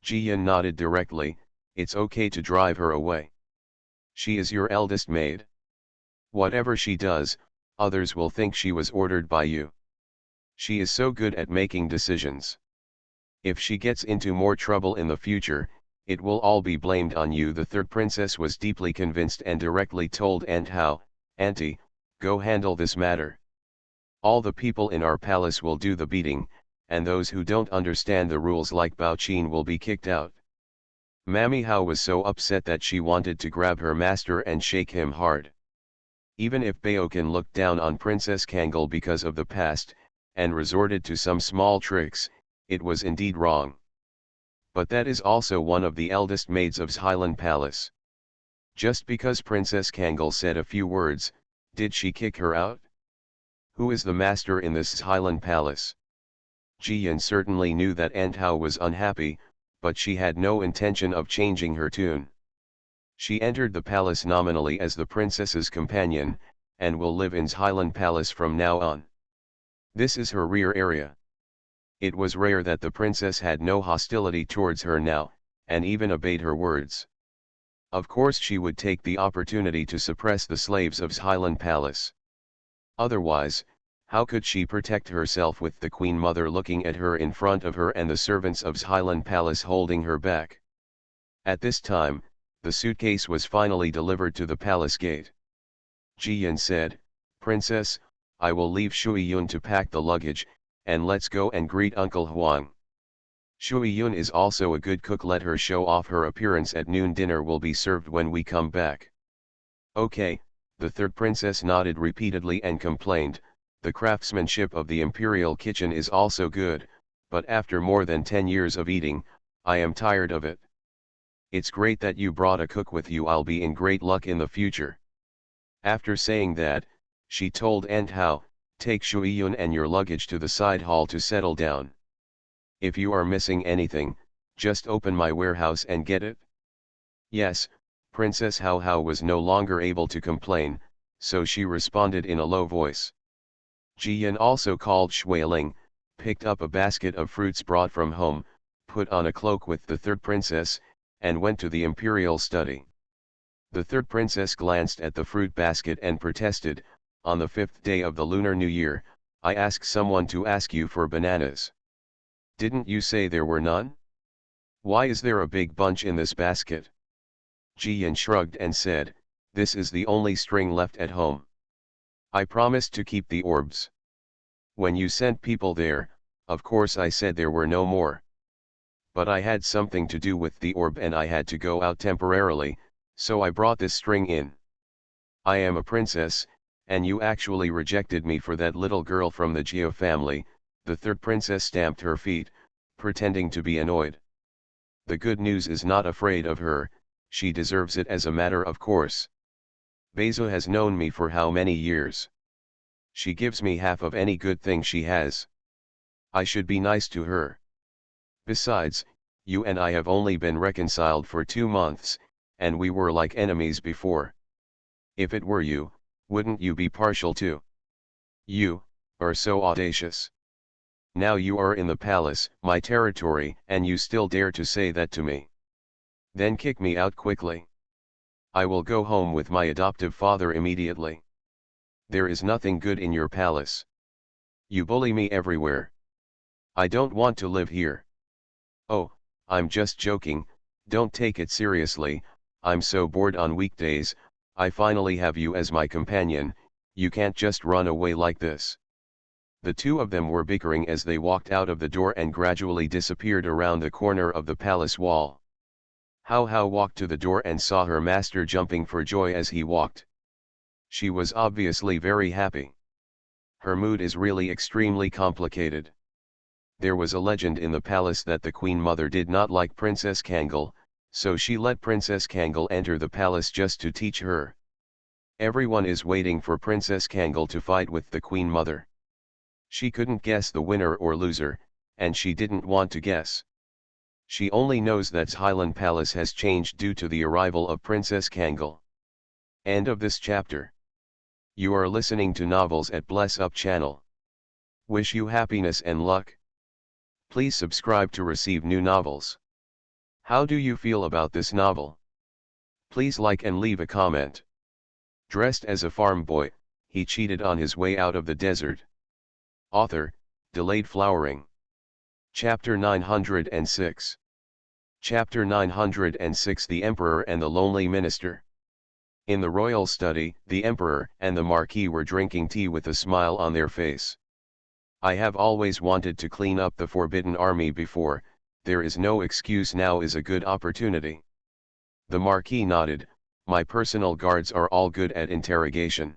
Jiyan nodded directly, "It's okay to drive her away. She is your eldest maid. Whatever she does, others will think she was ordered by you. She is so good at making decisions. If she gets into more trouble in the future, it will all be blamed on you." The third princess was deeply convinced and directly told Aunt Hao, "Auntie, go handle this matter. All the people in our palace will do the beating, and those who don't understand the rules like Bao Qin will be kicked out." Mammy Hao was so upset that she wanted to grab her master and shake him hard. Even if Baokan looked down on Princess Kangal because of the past, and resorted to some small tricks, it was indeed wrong. But that is also one of the eldest maids of Highland Palace. Just because Princess Kangal said a few words, did she kick her out? Who is the master in this Highland Palace? Jiyan certainly knew that Aunt Hao was unhappy, but she had no intention of changing her tune. She entered the palace nominally as the princess's companion, and will live in Highland Palace from now on. This is her rear area. It was rare that the princess had no hostility towards her now, and even obeyed her words. Of course she would take the opportunity to suppress the slaves of Highland Palace. Otherwise, how could she protect herself with the Queen Mother looking at her in front of her and the servants of Highland Palace holding her back? At this time, the suitcase was finally delivered to the palace gate. Jiyan said, "Princess, I will leave Shui Yun to pack the luggage, and let's go and greet Uncle Huang. Shui Yun is also a good cook. Let her show off her appearance at noon. Dinner will be served when we come back." "Okay," the third princess nodded repeatedly and complained, "The craftsmanship of the imperial kitchen is also good, but after more than 10 years of eating, I am tired of it. It's great that you brought a cook with you. I'll be in great luck in the future." After saying that, She told Aunt Hao, take Shuiyun and your luggage to the side hall to settle down. If you are missing anything, just open my warehouse and get it. Yes, Princess Hao Hao was no longer able to complain, so she responded in a low voice. Jiyan also called Shuiling, picked up a basket of fruits brought from home, put on a cloak with the third princess, and went to the imperial study. The third princess glanced at the fruit basket and protested, on the 5th day of the Lunar New Year, I asked someone to ask you for bananas. Didn't you say there were none? Why is there a big bunch in this basket? Jiyan shrugged and said, this is the only string left at home. I promised to keep the orbs. When you sent people there, of course I said there were no more. But I had something to do with the orb and I had to go out temporarily, so I brought this string in. I am a princess, and you actually rejected me for that little girl from the Geo family. The third princess stamped her feet, pretending to be annoyed. The good news is not afraid of her, she deserves it as a matter of course. Bezo has known me for how many years? She gives me half of any good thing she has. I should be nice to her. Besides, you and I have only been reconciled for 2 months, and we were like enemies before. If it were you, wouldn't you be partial too? You are so audacious. Now you are in the palace, my territory, and you still dare to say that to me. Then kick me out quickly. I will go home with my adoptive father immediately. There is nothing good in your palace. You bully me everywhere. I don't want to live here. Oh, I'm just joking, don't take it seriously, I'm so bored on weekdays, I finally have you as my companion, you can't just run away like this. The two of them were bickering as they walked out of the door and gradually disappeared around the corner of the palace wall. Hao Hao walked to the door and saw her master jumping for joy as he walked. She was obviously very happy. Her mood is really extremely complicated. There was a legend in the palace that the Queen Mother did not like Princess Kangal, so she let Princess Kangal enter the palace just to teach her. Everyone is waiting for Princess Kangal to fight with the Queen Mother. She couldn't guess the winner or loser, and she didn't want to guess. She only knows that Highland Palace has changed due to the arrival of Princess Kangal. End of this chapter. You are listening to Novels at Bless Up channel. Wish you happiness and luck. Please subscribe to receive new novels. How do you feel about this novel? Please like and leave a comment. Dressed as a farm boy, he cheated on his way out of the desert. Author, Delayed Flowering. Chapter 906. Chapter 906 The Emperor and the Lonely Minister. In the royal study, the Emperor and the Marquis were drinking tea with a smile on their face. I have always wanted to clean up the Forbidden Army before, there is no excuse, now is a good opportunity. The Marquis nodded, my personal guards are all good at interrogation.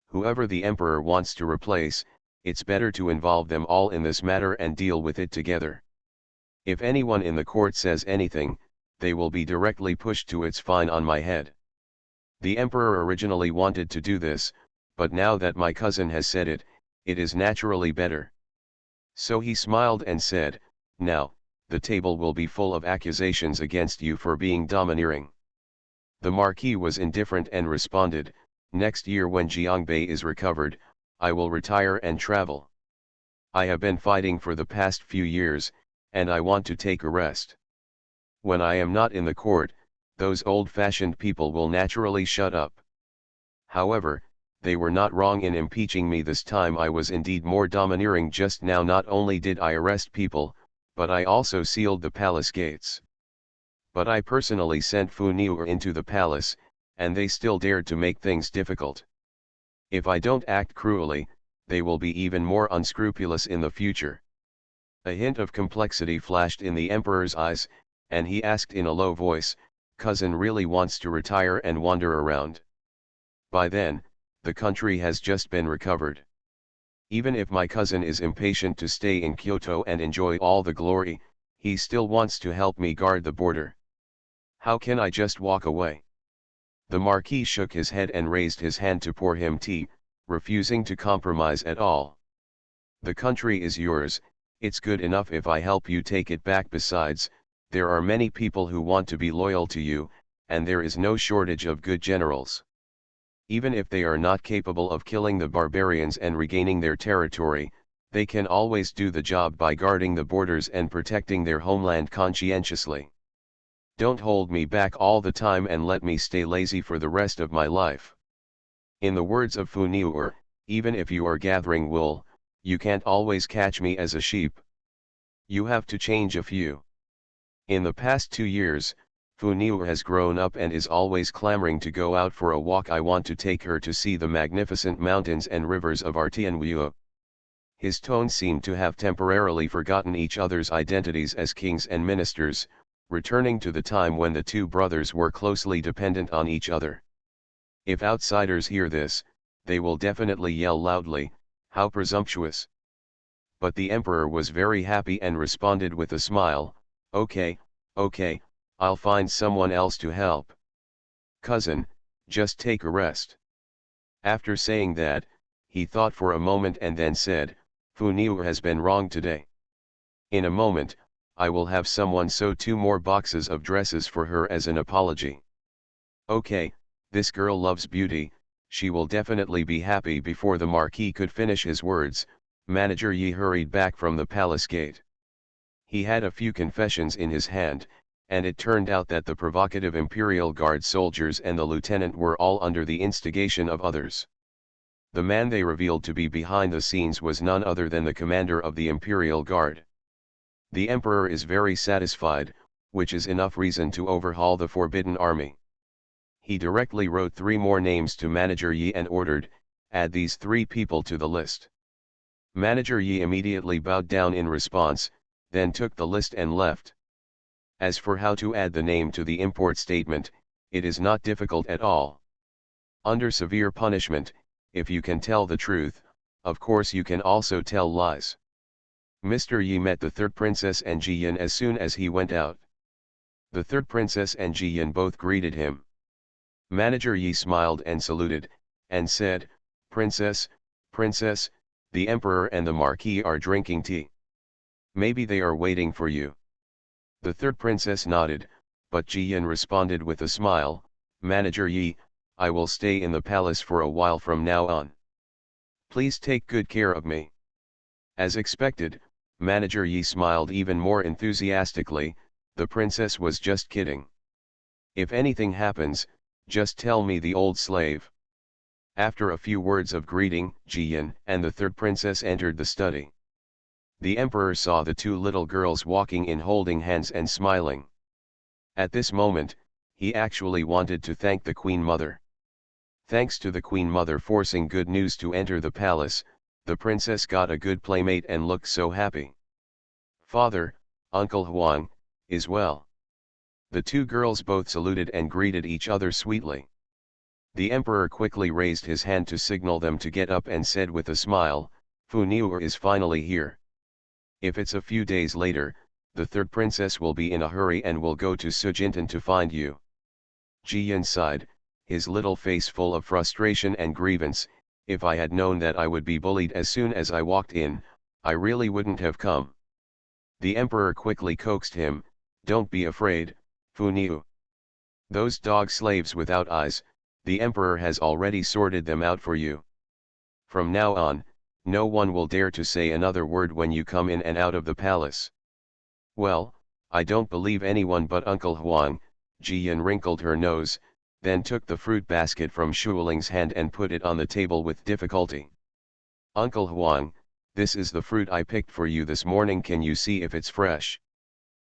Whoever the Emperor wants to replace, it's better to involve them all in this matter and deal with it together. If anyone in the court says anything, they will be directly pushed to its fine on my head. The Emperor originally wanted to do this, but now that my cousin has said it, it is naturally better. So he smiled and said, now, the table will be full of accusations against you for being domineering. The Marquis was indifferent and responded, next year when Jiangbei is recovered, I will retire and travel. I have been fighting for the past few years, and I want to take a rest. When I am not in the court, those old-fashioned people will naturally shut up. However, they were not wrong in impeaching me this time. I was indeed more domineering just now. Not only did I arrest people, but I also sealed the palace gates. But I personally sent Fu Niu into the palace, and they still dared to make things difficult. If I don't act cruelly, they will be even more unscrupulous in the future. A hint of complexity flashed in the Emperor's eyes, and he asked in a low voice, cousin really wants to retire and wander around. By then, the country has just been recovered. Even if my cousin is impatient to stay in Kyoto and enjoy all the glory, he still wants to help me guard the border. How can I just walk away? The Marquis shook his head and raised his hand to pour him tea, refusing to compromise at all. The country is yours, it's good enough if I help you take it back. Besides, there are many people who want to be loyal to you, and there is no shortage of good generals. Even if they are not capable of killing the barbarians and regaining their territory, they can always do the job by guarding the borders and protecting their homeland conscientiously. Don't hold me back all the time and let me stay lazy for the rest of my life. In the words of Fu Niu, even if you are gathering wool, you can't always catch me as a sheep. You have to change a few. In the past 2 years, Fu Niu has grown up and is always clamoring to go out for a walk. I want to take her to see the magnificent mountains and rivers of Artianwu. His tone seemed to have temporarily forgotten each other's identities as kings and ministers, returning to the time when the two brothers were closely dependent on each other. If outsiders hear this, they will definitely yell loudly, "How presumptuous!" But the emperor was very happy and responded with a smile, "Okay, okay, I'll find someone else to help. Cousin, just take a rest." After saying that, he thought for a moment and then said, "Fu Niu has been wrong today. In a moment, I will have someone sew 2 more boxes of dresses for her as an apology. Okay, this girl loves beauty, she will definitely be happy." Before the Marquis could finish his words, Manager Yi hurried back from the palace gate. He had a few confessions in his hand, and it turned out that the provocative Imperial Guard soldiers and the lieutenant were all under the instigation of others. The man they revealed to be behind the scenes was none other than the commander of the Imperial Guard. The emperor is very satisfied, which is enough reason to overhaul the Forbidden Army. He directly wrote 3 more names to Manager Yi and ordered, "Add these 3 people to the list." Manager Yi immediately bowed down in response, then took the list and left. As for how to add the name to the import statement, it is not difficult at all. Under severe punishment, if you can tell the truth, of course you can also tell lies. Mr. Yi met the third princess and Jiyan as soon as he went out. The third princess and Jiyan both greeted him. Manager Yi smiled and saluted, and said, "Princess, Princess, the Emperor and the Marquis are drinking tea. Maybe they are waiting for you." The third princess nodded, but Jiyan responded with a smile, "Manager Yi, I will stay in the palace for a while from now on. Please take good care of me." As expected, Manager Yi smiled even more enthusiastically. The princess was just kidding. "If anything happens, just tell me, the old slave." After a few words of greeting, Jiyan and the third princess entered the study. The emperor saw the 2 little girls walking in holding hands and smiling. At this moment, he actually wanted to thank the Queen Mother. Thanks to the Queen Mother forcing Good News to enter the palace, the princess got a good playmate and looked so happy. "Father, Uncle Huang, is well." The 2 girls both saluted and greeted each other sweetly. The emperor quickly raised his hand to signal them to get up and said with a smile, "Fu Niu is finally here. If it's a few days later, the third princess will be in a hurry and will go to Sujintan to find you." Jiyan sighed, his little face full of frustration and grievance. "If I had known that I would be bullied as soon as I walked in, I really wouldn't have come." The emperor quickly coaxed him, "Don't be afraid, Fu Niu. Those dog slaves without eyes, the emperor has already sorted them out for you. From now on, no one will dare to say another word when you come in and out of the palace." "Well, I don't believe anyone but Uncle Huang." Jiyan wrinkled her nose, then took the fruit basket from Shuoling's hand and put it on the table with difficulty. "Uncle Huang, this is the fruit I picked for you this morning, can you see if it's fresh?"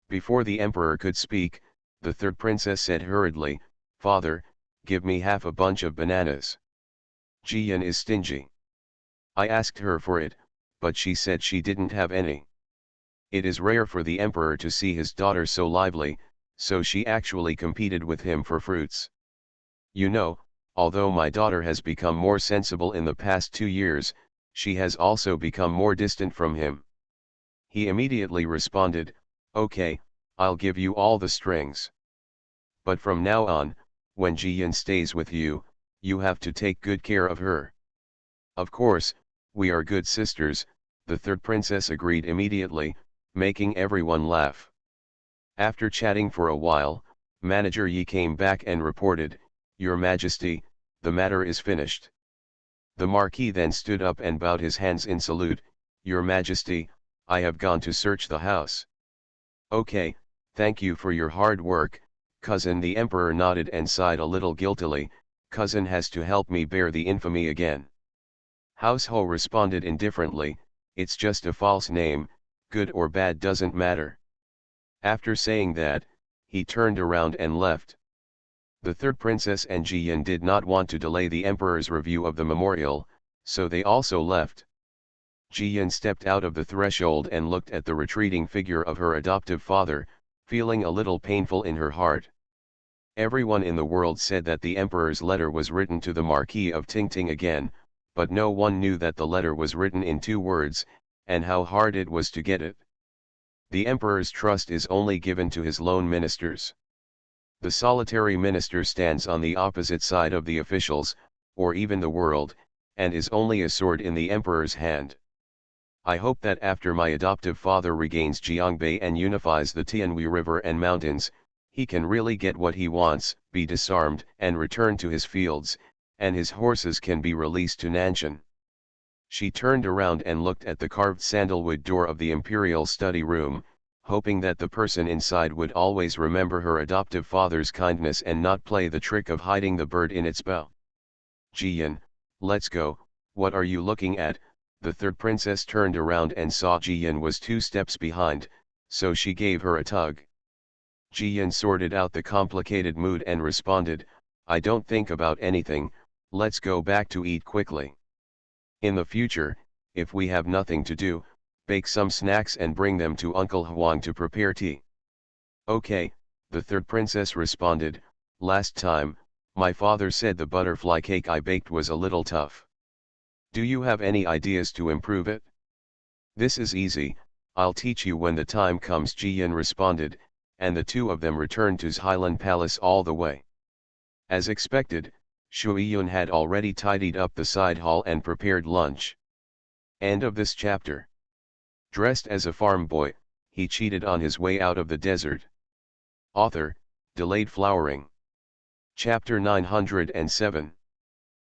Before the emperor could speak, the third princess said hurriedly, "Father, give me half a bunch of bananas. Jiyan is stingy. I asked her for it, but she said she didn't have any." It is rare for the emperor to see his daughter so lively, so she actually competed with him for fruits. "You know, although my daughter has become more sensible in the past 2 years, she has also become more distant from him." He immediately responded, "Okay, I'll give you all the strings. But from now on, when Jiyan stays with you, you have to take good care of her." Of course, we are good sisters, the third princess agreed immediately, making everyone laugh. After chatting for a while, Manager Yi came back and reported, "Your Majesty, the matter is finished." The Marquis then stood up and bowed his hands in salute, "Your Majesty, I have gone to search the house." "Okay, thank you for your hard work, cousin." The Emperor nodded and sighed a little guiltily, "Cousin has to help me bear the infamy again." Househo responded indifferently, "It's just a false name, good or bad doesn't matter." After saying that, he turned around and left. The third princess and Jiyan did not want to delay the emperor's review of the memorial, so they also left. Jiyan stepped out of the threshold and looked at the retreating figure of her adoptive father, feeling a little painful in her heart. Everyone in the world said that the emperor's letter was written to the Marquis of Tingting again, but no one knew that the letter was written in 2 words, and how hard it was to get it. The emperor's trust is only given to his lone ministers. The solitary minister stands on the opposite side of the officials, or even the world, and is only a sword in the emperor's hand. I hope that after my adoptive father regains Jiangbei and unifies the Tianhui River and mountains, he can really get what he wants, be disarmed and return to his fields, and his horses can be released to Nanshan. She turned around and looked at the carved sandalwood door of the imperial study room, hoping that the person inside would always remember her adoptive father's kindness and not play the trick of hiding the bird in its bell. "Jiyan, let's go, what are you looking at?" The third princess turned around and saw Jiyan was 2 steps behind, so she gave her a tug. Jiyan sorted out the complicated mood and responded, "I don't think about anything, let's go back to eat quickly. In the future, if we have nothing to do, bake some snacks and bring them to Uncle Huang to prepare tea." "Okay," the third princess responded, "last time, my father said the butterfly cake I baked was a little tough. Do you have any ideas to improve it?" "This is easy, I'll teach you when the time comes," Jiyan responded, and the 2 of them returned to Highland Palace all the way. As expected, Shuiyun had already tidied up the side hall and prepared lunch. End of this chapter. Dressed as a farm boy, he cheated on his way out of the desert. Author, Delayed Flowering. Chapter 907.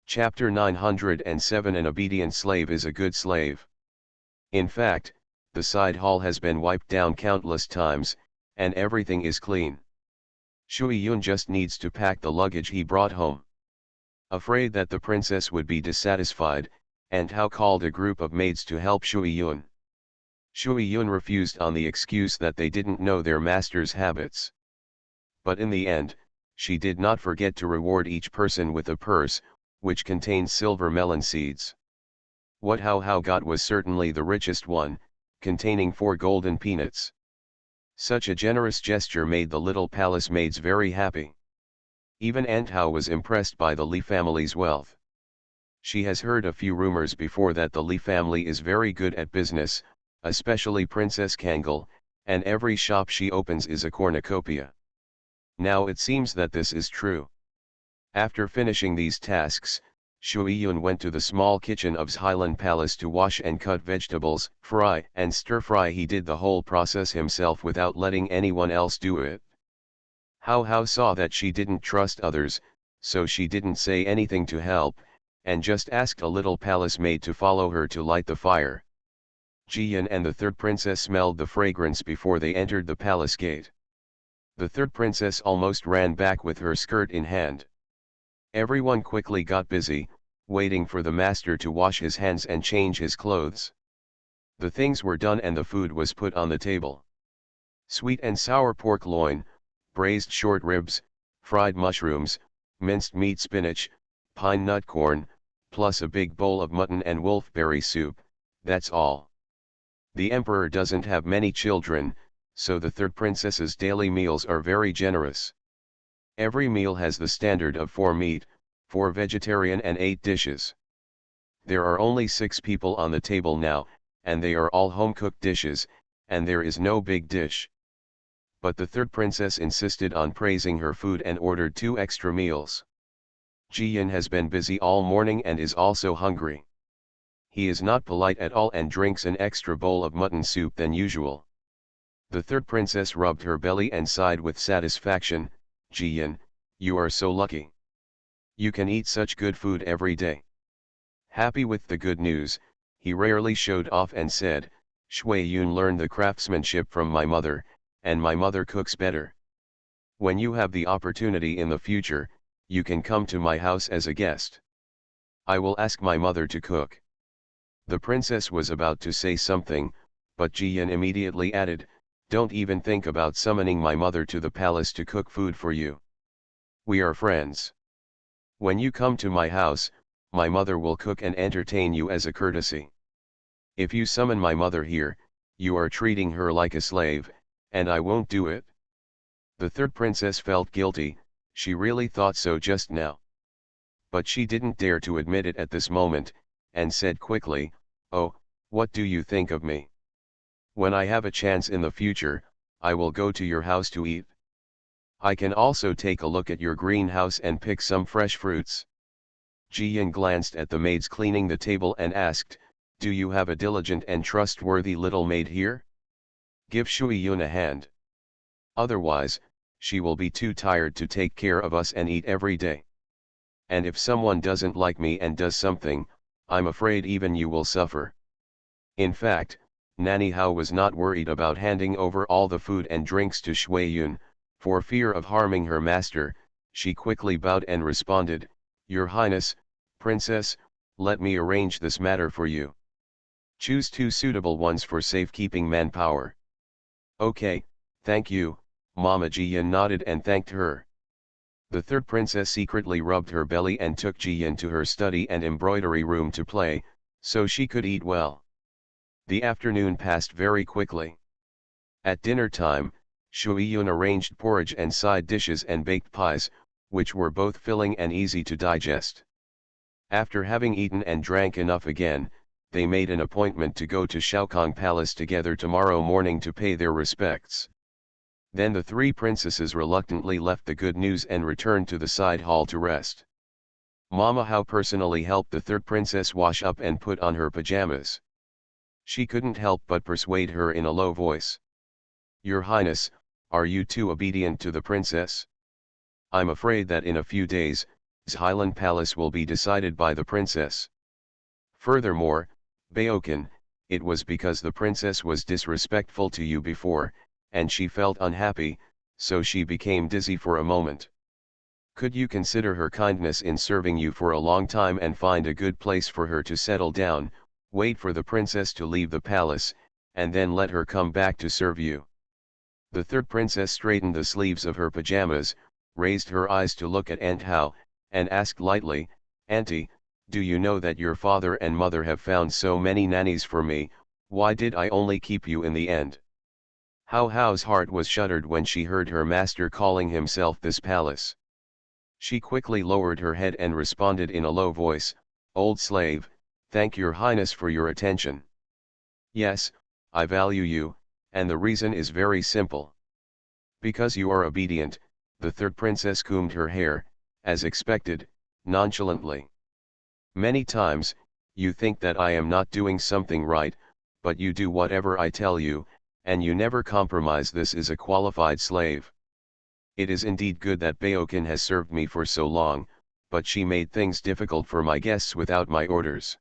Chapter 907. An obedient slave is a good slave. In fact, the side hall has been wiped down countless times, and everything is clean. Shuiyun just needs to pack the luggage he brought home. Afraid that the princess would be dissatisfied, and Hao called a group of maids to help Shuiyun. Shuiyun refused on the excuse that they didn't know their master's habits. But in the end, she did not forget to reward each person with a purse, which contained silver melon seeds. What Hao got was certainly the richest one, containing 4 golden peanuts. Such a generous gesture made the little palace maids very happy. Even Aunt Hao was impressed by the Li family's wealth. She has heard a few rumors before that the Li family is very good at business, especially Princess Kangol, and every shop she opens is a cornucopia. Now it seems that this is true. After finishing these tasks, Shuiyun went to the small kitchen of Highland Palace to wash and cut vegetables, fry and stir-fry. He did the whole process himself without letting anyone else do it. Hao saw that she didn't trust others, so she didn't say anything to help, and just asked a little palace maid to follow her to light the fire. Jiyan and the third princess smelled the fragrance before they entered the palace gate. The third princess almost ran back with her skirt in hand. Everyone quickly got busy, waiting for the master to wash his hands and change his clothes. The things were done and the food was put on the table. Sweet and sour pork loin, braised short ribs, fried mushrooms, minced meat, spinach, pine nut corn, plus a big bowl of mutton and wolfberry soup, that's all. The emperor doesn't have many children, so the third princess's daily meals are very generous. Every meal has the standard of 4 meat, 4 vegetarian and 8 dishes. There are only 6 people on the table now, and they are all home-cooked dishes, and there is no big dish. But the third princess insisted on praising her food and ordered 2 extra meals. Jiyan has been busy all morning and is also hungry. He is not polite at all and drinks an extra bowl of mutton soup than usual. The third princess rubbed her belly and sighed with satisfaction. Jiyan, you are so lucky. You can eat such good food every day. Happy with the good news, he rarely showed off and said, Shui Yun learned the craftsmanship from my mother, and my mother cooks better. When you have the opportunity in the future, you can come to my house as a guest. I will ask my mother to cook. The princess was about to say something, but Jiyan immediately added, don't even think about summoning my mother to the palace to cook food for you. We are friends. When you come to my house, my mother will cook and entertain you as a courtesy. If you summon my mother here, you are treating her like a slave, and I won't do it. The third princess felt guilty, she really thought so just now. But she didn't dare to admit it at this moment, and said quickly, oh, what do you think of me? When I have a chance in the future, I will go to your house to eat. I can also take a look at your greenhouse and pick some fresh fruits. Jiyan glanced at the maids cleaning the table and asked, do you have a diligent and trustworthy little maid here? Give Shui Yun a hand. Otherwise, she will be too tired to take care of us and eat every day. And if someone doesn't like me and does something, I'm afraid even you will suffer. In fact, Nanny Hao was not worried about handing over all the food and drinks to Shui Yun. For fear of harming her master, she quickly bowed and responded, Your Highness, Princess, let me arrange this matter for you. Choose 2 suitable ones for safekeeping manpower. Okay, thank you, Mama. Jiyan nodded and thanked her. The third princess secretly rubbed her belly and took Jiyan to her study and embroidery room to play, so she could eat well. The afternoon passed very quickly. At dinner time, Shui Yun arranged porridge and side dishes and baked pies, which were both filling and easy to digest. After having eaten and drank enough again, they made an appointment to go to Shaokong Palace together tomorrow morning to pay their respects. Then the 3 princesses reluctantly left the good news and returned to the side hall to rest. Mama Hao personally helped the third princess wash up and put on her pajamas. She couldn't help but persuade her in a low voice. Your Highness, are you too obedient to the princess? I'm afraid that in a few days, Xilan Palace will be decided by the princess. Furthermore, Baokan, it was because the princess was disrespectful to you before, and she felt unhappy, so she became dizzy for a moment. Could you consider her kindness in serving you for a long time and find a good place for her to settle down, wait for the princess to leave the palace, and then let her come back to serve you? The third princess straightened the sleeves of her pajamas, raised her eyes to look at Aunt Hao, and asked lightly, Auntie, do you know that your father and mother have found so many nannies for me, why did I only keep you in the end? Hao's heart was shuddered when she heard her master calling himself this palace. She quickly lowered her head and responded in a low voice, Old slave, thank your highness for your attention. Yes, I value you, and the reason is very simple. Because you are obedient. The third princess combed her hair, as expected, nonchalantly. Many times, you think that I am not doing something right, but you do whatever I tell you, and you never compromise. This is a qualified slave. It is indeed good that Baokan has served me for so long, but she made things difficult for my guests without my orders.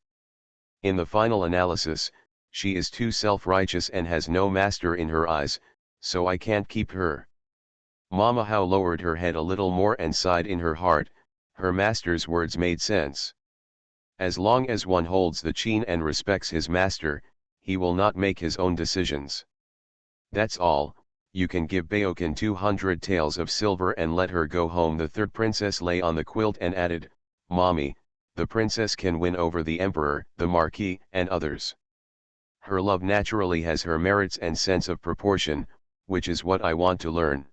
In the final analysis, she is too self-righteous and has no master in her eyes, so I can't keep her. Mama Hao lowered her head a little more and sighed in her heart. Her master's words made sense. As long as one holds the chain and respects his master, he will not make his own decisions. That's all, you can give Baokan 200 taels of silver and let her go home. The third princess lay on the quilt and added, Mommy, the princess can win over the emperor, the marquis, and others. Her love naturally has her merits and sense of proportion, which is what I want to learn.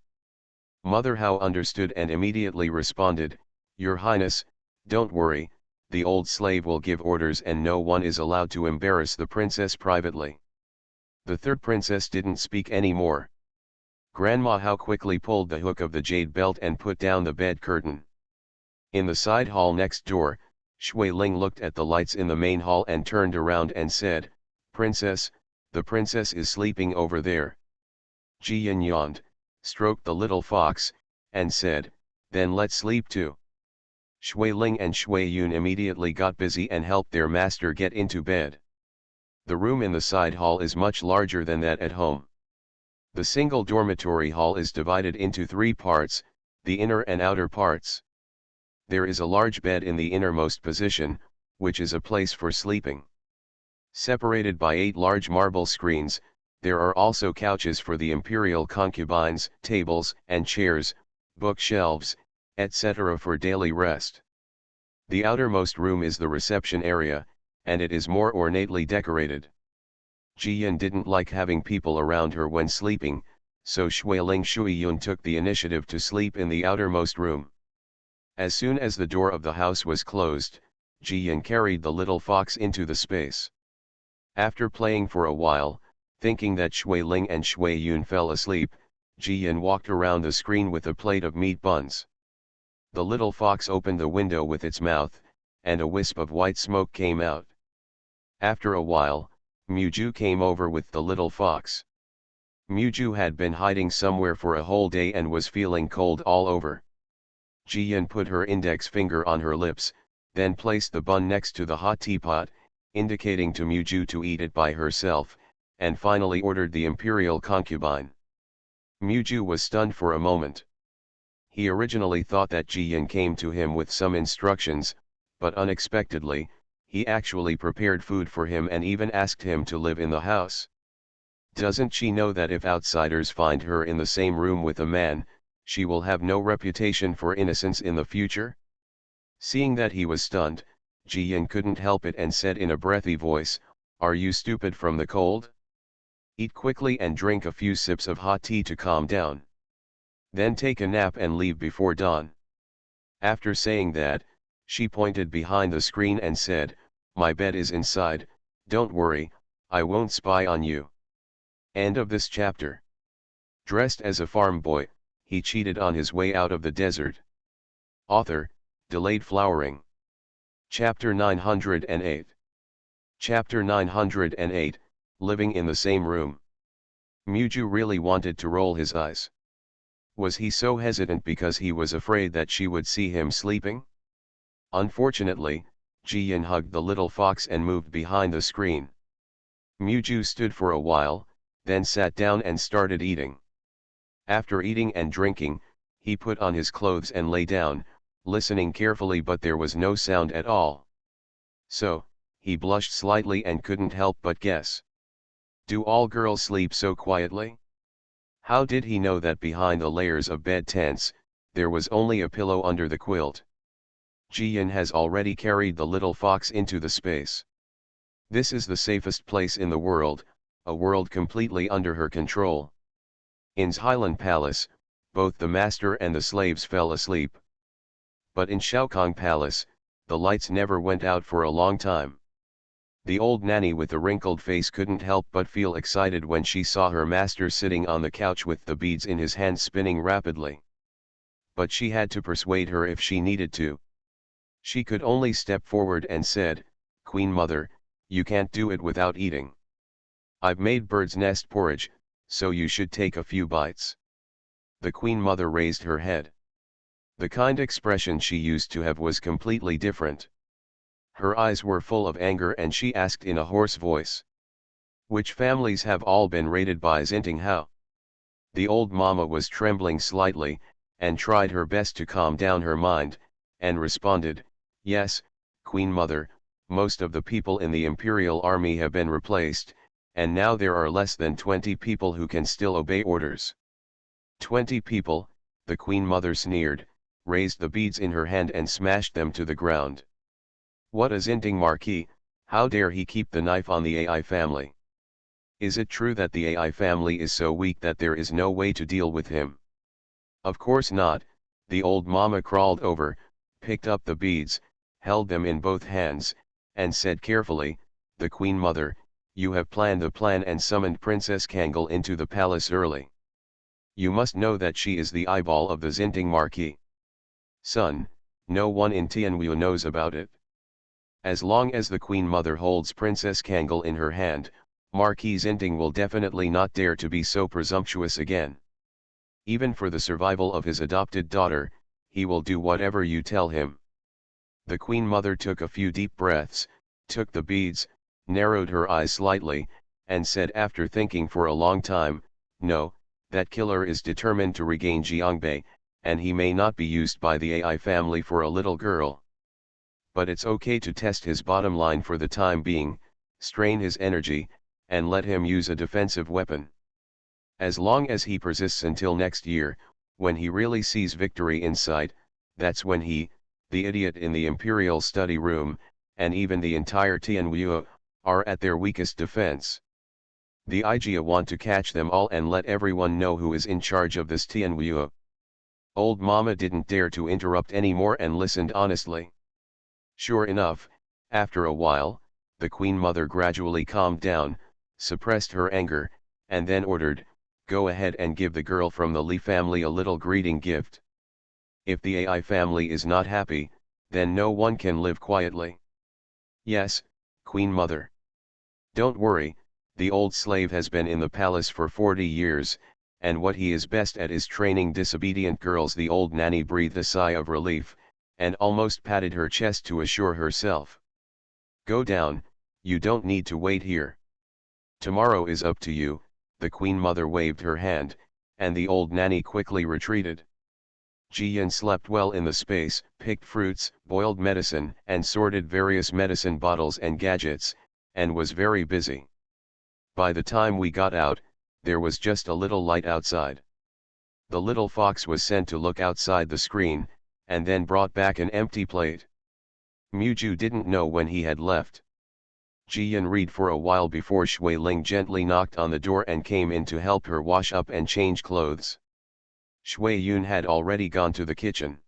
Mother Hao understood and immediately responded, Your Highness, don't worry, the old slave will give orders and no one is allowed to embarrass the princess privately. The third princess didn't speak any more. Grandma Hao quickly pulled the hook of the jade belt and put down the bed curtain. In the side hall next door, Shui Ling looked at the lights in the main hall and turned around and said, "Princess, the princess is sleeping over there." Ji Yin yawned, stroked the little fox, and said, "Then let's sleep too." Shui Ling and Shui Yun immediately got busy and helped their master get into bed. The room in the side hall is much larger than that at home. The single dormitory hall is divided into three parts, the inner and outer parts. There is a large bed in the innermost position, which is a place for sleeping. Separated by 8 large marble screens, there are also couches for the imperial concubines, tables and chairs, bookshelves, etc. for daily rest. The outermost room is the reception area, and it is more ornately decorated. Ji Yin didn't like having people around her when sleeping, so Shui Ling Shui Yun took the initiative to sleep in the outermost room. As soon as the door of the house was closed, Ji Yin carried the little fox into the space. After playing for a while, thinking that Shui Ling and Shui Yun fell asleep, Ji Yin walked around the screen with a plate of meat buns. The little fox opened the window with its mouth, and a wisp of white smoke came out. After a while, Muju came over with the little fox. Muju had been hiding somewhere for a whole day and was feeling cold all over. Ji Yin put her index finger on her lips, then placed the bun next to the hot teapot, indicating to Muju to eat it by herself, and finally ordered the imperial concubine. Muju was stunned for a moment. He originally thought that Ji Yin came to him with some instructions, but unexpectedly, he actually prepared food for him and even asked him to live in the house. Doesn't she know that if outsiders find her in the same room with a man, she will have no reputation for innocence in the future? Seeing that he was stunned, Ji Yin couldn't help it and said in a breathy voice, "Are you stupid from the cold? Eat quickly and drink a few sips of hot tea to calm down. Then take a nap and leave before dawn." After saying that, she pointed behind the screen and said, "My bed is inside, don't worry, I won't spy on you." End of this chapter. Dressed as a farm boy, he cheated on his way out of the desert. Author, Delayed Flowering. Chapter 908. Chapter 908, Living in the Same Room. Muju really wanted to roll his eyes. Was he so hesitant because he was afraid that she would see him sleeping? Unfortunately, Ji Yin hugged the little fox and moved behind the screen. Muju stood for a while, then sat down and started eating. After eating and drinking, he put on his clothes and lay down, listening carefully, but there was no sound at all. So, he blushed slightly and couldn't help but guess. Do all girls sleep so quietly? How did he know that behind the layers of bed tents, there was only a pillow under the quilt? Ji Yin has already carried the little fox into the space. This is the safest place in the world, a world completely under her control. In Highland Palace, both the master and the slaves fell asleep. But in Shaokong Palace, the lights never went out for a long time. The old nanny with the wrinkled face couldn't help but feel excited when she saw her master sitting on the couch with the beads in his hand spinning rapidly. But she had to persuade her if she needed to. She could only step forward and said, "Queen Mother, you can't do it without eating. I've made bird's nest porridge, so you should take a few bites." The Queen Mother raised her head. The kind expression she used to have was completely different. Her eyes were full of anger and she asked in a hoarse voice, "Which families have all been raided by Xinting Hao?" The old mama was trembling slightly, and tried her best to calm down her mind, and responded, "Yes, Queen Mother, most of the people in the imperial army have been replaced, and now there are less than 20 people who can still obey orders." 20 people, the Queen Mother sneered, raised the beads in her hand and smashed them to the ground. "What a Xinting Marquis, how dare he keep the knife on the AI family? Is it true that the AI family is so weak that there is no way to deal with him?" "Of course not." The old mama crawled over, picked up the beads, held them in both hands, and said carefully, "The Queen Mother, you have planned the plan and summoned Princess Kangol into the palace early. You must know that she is the eyeball of the Xinting Marquis. Son, no one in Tianwu knows about it. As long as the Queen Mother holds Princess Kangal in her hand, Marquis Inting will definitely not dare to be so presumptuous again. Even for the survival of his adopted daughter, he will do whatever you tell him. The Queen Mother took a few deep breaths, took the beads, narrowed her eyes slightly, and said after thinking for a long time, "No, that killer is determined to regain Jiangbei, and he may not be used by the AI family for a little girl. But it's okay to test his bottom line for the time being, strain his energy, and let him use a defensive weapon. As long as he persists until next year, when he really sees victory in sight, that's when he, the idiot in the Imperial study room, and even the entire Tianwu, are at their weakest defense. The IGA want to catch them all and let everyone know who is in charge of this Tianwu." Old Mama didn't dare to interrupt anymore and listened honestly. Sure enough, after a while, the Queen Mother gradually calmed down, suppressed her anger, and then ordered, "Go ahead and give the girl from the Li family a little greeting gift. If the AI family is not happy, then no one can live quietly." "Yes, Queen Mother. Don't worry, the old slave has been in the palace for 40 years, and what he is best at is training disobedient girls." The old nanny breathed a sigh of relief, and almost patted her chest to assure herself. "Go down, you don't need to wait here. Tomorrow is up to you." The Queen Mother waved her hand, and the old nanny quickly retreated. Jiyan slept well in the space, picked fruits, boiled medicine, and sorted various medicine bottles and gadgets, and was very busy. By the time we got out, there was just a little light outside. The little fox was sent to look outside the screen, and then brought back an empty plate. Muju didn't know when he had left. Jiyan read for a while before Shui Ling gently knocked on the door and came in to help her wash up and change clothes. Shui Yun had already gone to the kitchen.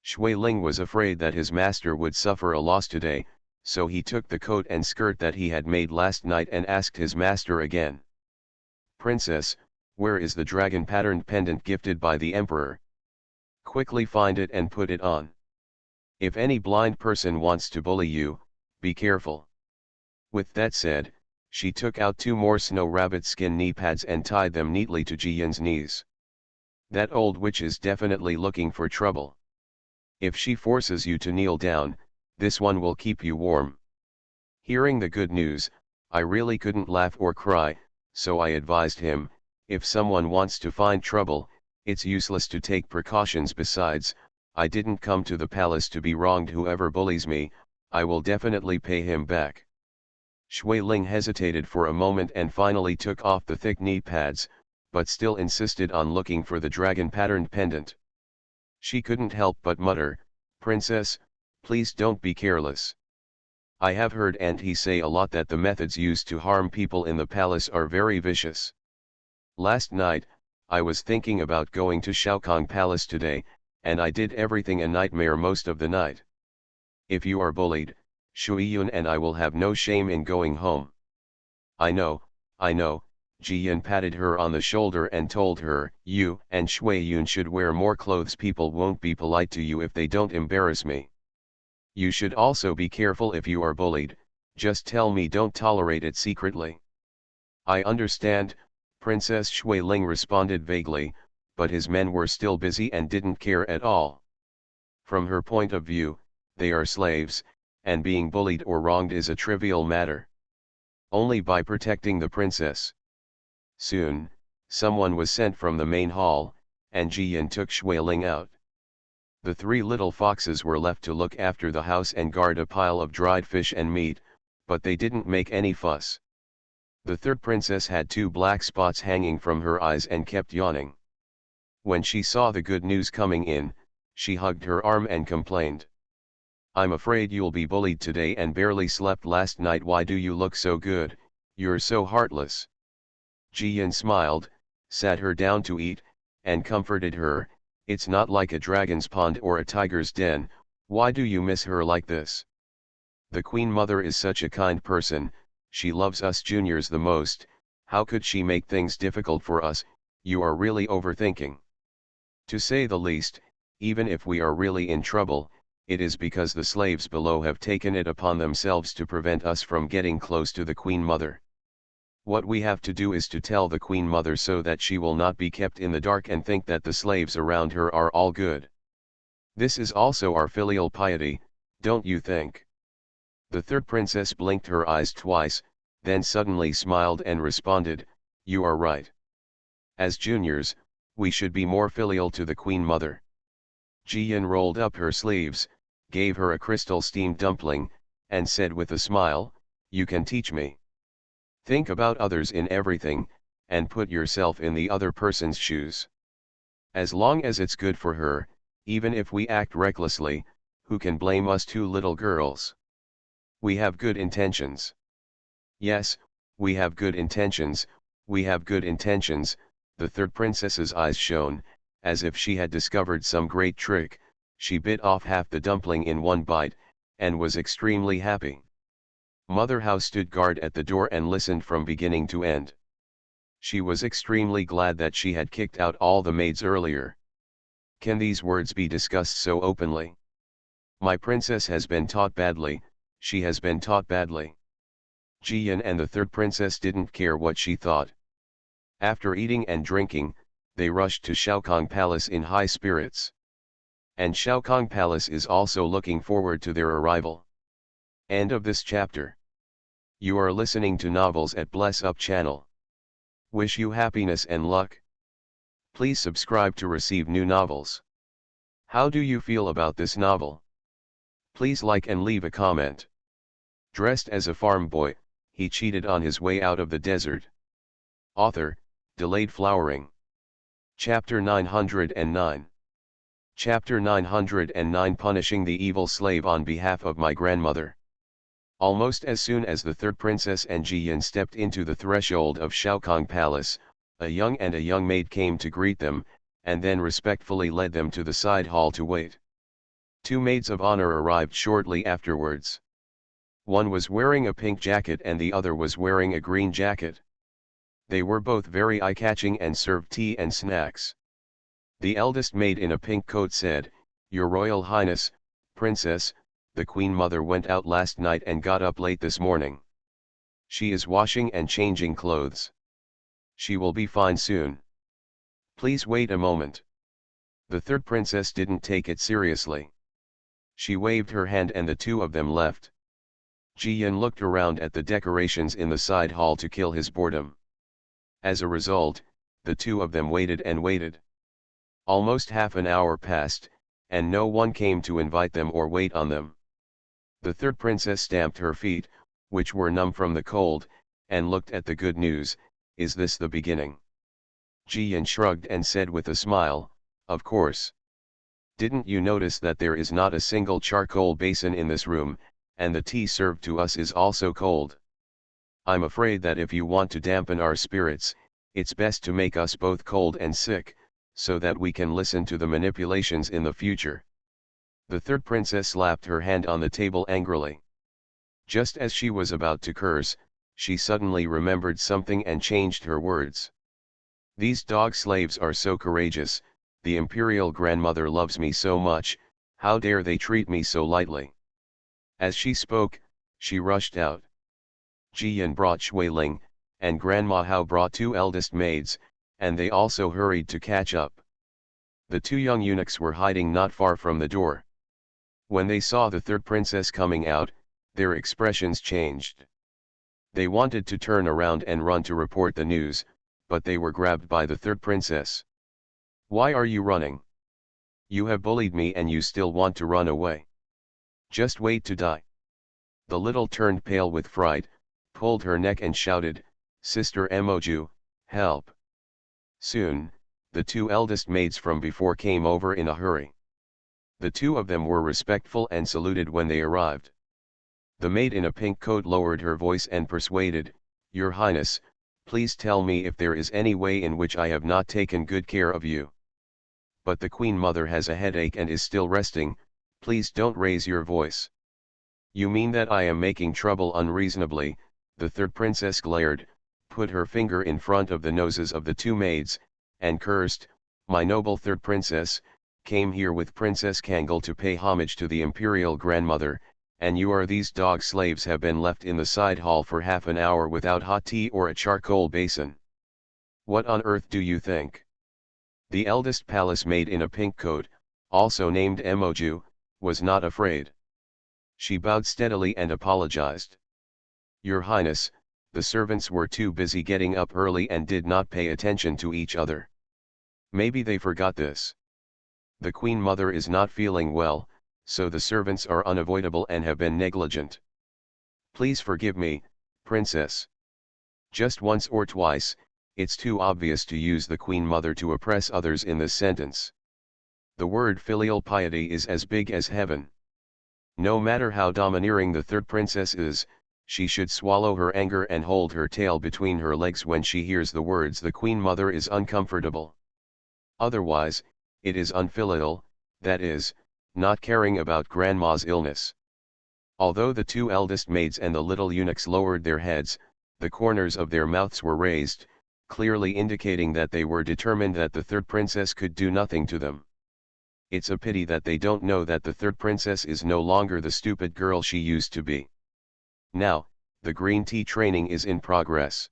Shui Ling was afraid that his master would suffer a loss today, so he took the coat and skirt that he had made last night and asked his master again. "Princess, where is the dragon-patterned pendant gifted by the emperor? Quickly find it and put it on. If any blind person wants to bully you, be careful." With that said, she took out 2 more snow rabbit skin knee pads and tied them neatly to Jiyan's knees. "That old witch is definitely looking for trouble. If she forces you to kneel down, this one will keep you warm." Hearing the good news, I really couldn't laugh or cry, so I advised him, "If someone wants to find trouble, it's useless to take precautions. Besides, I didn't come to the palace to be wronged. Whoever bullies me, I will definitely pay him back." Shui Ling hesitated for a moment and finally took off the thick knee pads, but still insisted on looking for the dragon-patterned pendant. She couldn't help but mutter, "Princess, please don't be careless. I have heard Auntie say a lot that the methods used to harm people in the palace are very vicious. Last night, I was thinking about going to Shaokong Palace today, and I did everything a nightmare most of the night. If you are bullied, Shui Yun and I will have no shame in going home." I know, Jiyan patted her on the shoulder and told her, "You and Shui Yun should wear more clothes. People won't be polite to you if they don't embarrass me. You should also be careful if you are bullied, just tell me, don't tolerate it secretly." "I understand," Princess Shui Ling responded vaguely, but his men were still busy and didn't care at all. From her point of view, they are slaves, and being bullied or wronged is a trivial matter. Only by protecting the princess. Soon, someone was sent from the main hall, and Jiyan took Shui Ling out. The 3 little foxes were left to look after the house and guard a pile of dried fish and meat, but they didn't make any fuss. The 3rd princess had 2 black spots hanging from her eyes and kept yawning. When she saw the good news coming in, she hugged her arm and complained, "I'm afraid you'll be bullied today and barely slept last night. Why do you look so good? You're so heartless." Jiyan smiled, sat her down to eat, and comforted her, "It's not like a dragon's pond or a tiger's den. Why do you miss her like this? The Queen Mother is such a kind person, she loves us juniors the most. How could she make things difficult for us? You are really overthinking. To say the least, even if we are really in trouble, it is because the slaves below have taken it upon themselves to prevent us from getting close to the Queen Mother. What we have to do is to tell the Queen Mother so that she will not be kept in the dark and think that the slaves around her are all good. This is also our filial piety, don't you think? The third princess blinked her eyes twice, then suddenly smiled and responded, you are right. As juniors, we should be more filial to the Queen Mother. Jiyan rolled up her sleeves, gave her a crystal steamed dumpling, and said with a smile, you can teach me. Think about others in everything, and put yourself in the other person's shoes. As long as it's good for her, even if we act recklessly, who can blame us two little girls? We have good intentions. Yes, we have good intentions, we have good intentions. The third princess's eyes shone, as if she had discovered some great trick. She bit off half the dumpling in one bite, and was extremely happy. Mother House stood guard at the door and listened from beginning to end. She was extremely glad that she had kicked out all the maids earlier. Can these words be discussed so openly? My princess has been taught badly, she has been taught badly. Jiyan and the third princess didn't care what she thought. After eating and drinking, they rushed to Shaokong Palace in high spirits. And Shaokong Palace is also looking forward to their arrival. End of this chapter. You are listening to Novels at Bless Up channel. Wish you happiness and luck. Please subscribe to receive new novels. How do you feel about this novel? Please like and leave a comment. Dressed as a farm boy, he cheated on his way out of the desert. Author, Delayed Flowering. Chapter 909. Chapter 909 Punishing the Evil Slave on behalf of my grandmother. Almost as soon as the third princess and Jiyan stepped into the threshold of Shaokong Palace, a young maid came to greet them, and then respectfully led them to the side hall to wait. Two maids of honor arrived shortly afterwards. One was wearing a pink jacket and the other was wearing a green jacket. They were both very eye-catching and served tea and snacks. The eldest maid in a pink coat said, Your Royal Highness, Princess, the Queen Mother went out last night and got up late this morning. She is washing and changing clothes. She will be fine soon. Please wait a moment. The third princess didn't take it seriously. She waved her hand and the two of them left. Jiyan looked around at the decorations in the side hall to kill his boredom. As a result, the two of them waited and waited. Almost half an hour passed, and no one came to invite them or wait on them. The third princess stamped her feet, which were numb from the cold, and looked at the good news. Is this the beginning? Jiyan shrugged and said with a smile, Of course. Didn't you notice that there is not a single charcoal basin in this room, and the tea served to us is also cold? I'm afraid that if you want to dampen our spirits, it's best to make us both cold and sick, so that we can listen to the manipulations in the future. The third princess slapped her hand on the table angrily. Just as she was about to curse, she suddenly remembered something and changed her words. These dog slaves are so courageous, the imperial grandmother loves me so much, how dare they treat me so lightly? As she spoke, she rushed out. Jiyan brought Shuiling, and Grandma Hao brought two eldest maids, and they also hurried to catch up. The two young eunuchs were hiding not far from the door. When they saw the third princess coming out, their expressions changed. They wanted to turn around and run to report the news, but they were grabbed by the third princess. Why are you running? You have bullied me and you still want to run away. Just wait to die. The little turned pale with fright, pulled her neck and shouted, Sister Emoju, help. Soon, the two eldest maids from before came over in a hurry. The two of them were respectful and saluted when they arrived. The maid in a pink coat lowered her voice and persuaded, Your Highness, please tell me if there is any way in which I have not taken good care of you. But the Queen Mother has a headache and is still resting, please don't raise your voice. You mean that I am making trouble unreasonably? The third princess glared, put her finger in front of the noses of the two maids, and cursed, My noble third princess, came here with Princess Kangal to pay homage to the imperial grandmother, and these dog slaves have been left in the side hall for half an hour without hot tea or a charcoal basin. What on earth do you think? The eldest palace maid in a pink coat, also named Emoju, was not afraid. She bowed steadily and apologized. Your Highness, the servants were too busy getting up early and did not pay attention to each other. Maybe they forgot this. The Queen Mother is not feeling well, so the servants are unavoidable and have been negligent. Please forgive me, Princess. Just once or twice, it's too obvious to use the Queen Mother to oppress others in this sentence. The word filial piety is as big as heaven. No matter how domineering the third princess is, she should swallow her anger and hold her tail between her legs when she hears the words the Queen Mother is uncomfortable. Otherwise, it is unfilial, that is, not caring about grandma's illness. Although the two eldest maids and the little eunuchs lowered their heads, the corners of their mouths were raised, clearly indicating that they were determined that the third princess could do nothing to them. It's a pity that they don't know that the third princess is no longer the stupid girl she used to be. Now, the green tea training is in progress.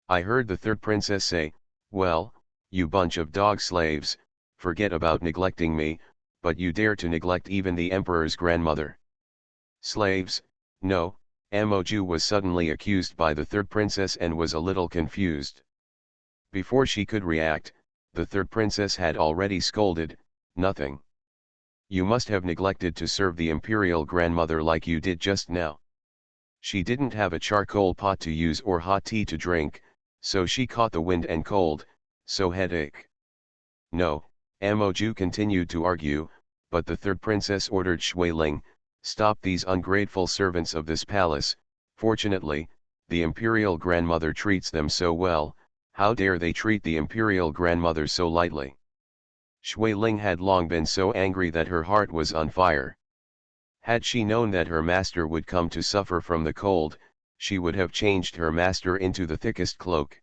I heard the third princess say, well, you bunch of dog slaves, forget about neglecting me, but you dare to neglect even the emperor's grandmother. Slaves, no, Emoju was suddenly accused by the third princess and was a little confused. Before she could react, the third princess had already scolded, nothing. You must have neglected to serve the imperial grandmother like you did just now. She didn't have a charcoal pot to use or hot tea to drink, so she caught the wind and cold, so headache. No, Emoju continued to argue, but the third princess ordered Shui Ling, stop these ungrateful servants of this palace. Fortunately, the imperial grandmother treats them so well, how dare they treat the imperial grandmother so lightly? Shui Ling had long been so angry that her heart was on fire. Had she known that her master would come to suffer from the cold, she would have changed her master into the thickest cloak.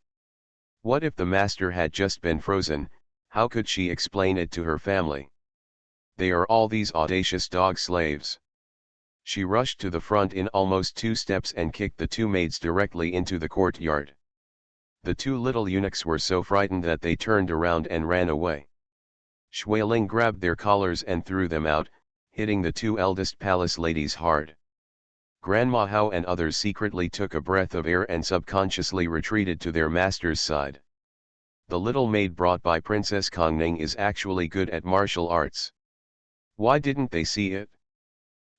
What if the master had just been frozen? How could she explain it to her family? They are all these audacious dog slaves. She rushed to the front in almost 2 steps and kicked the 2 maids directly into the courtyard. The 2 little eunuchs were so frightened that they turned around and ran away. Shui Ling grabbed their collars and threw them out, hitting the 2 eldest palace ladies hard. Grandma Hao and others secretly took a breath of air and subconsciously retreated to their master's side. The little maid brought by Princess Kongning is actually good at martial arts. Why didn't they see it?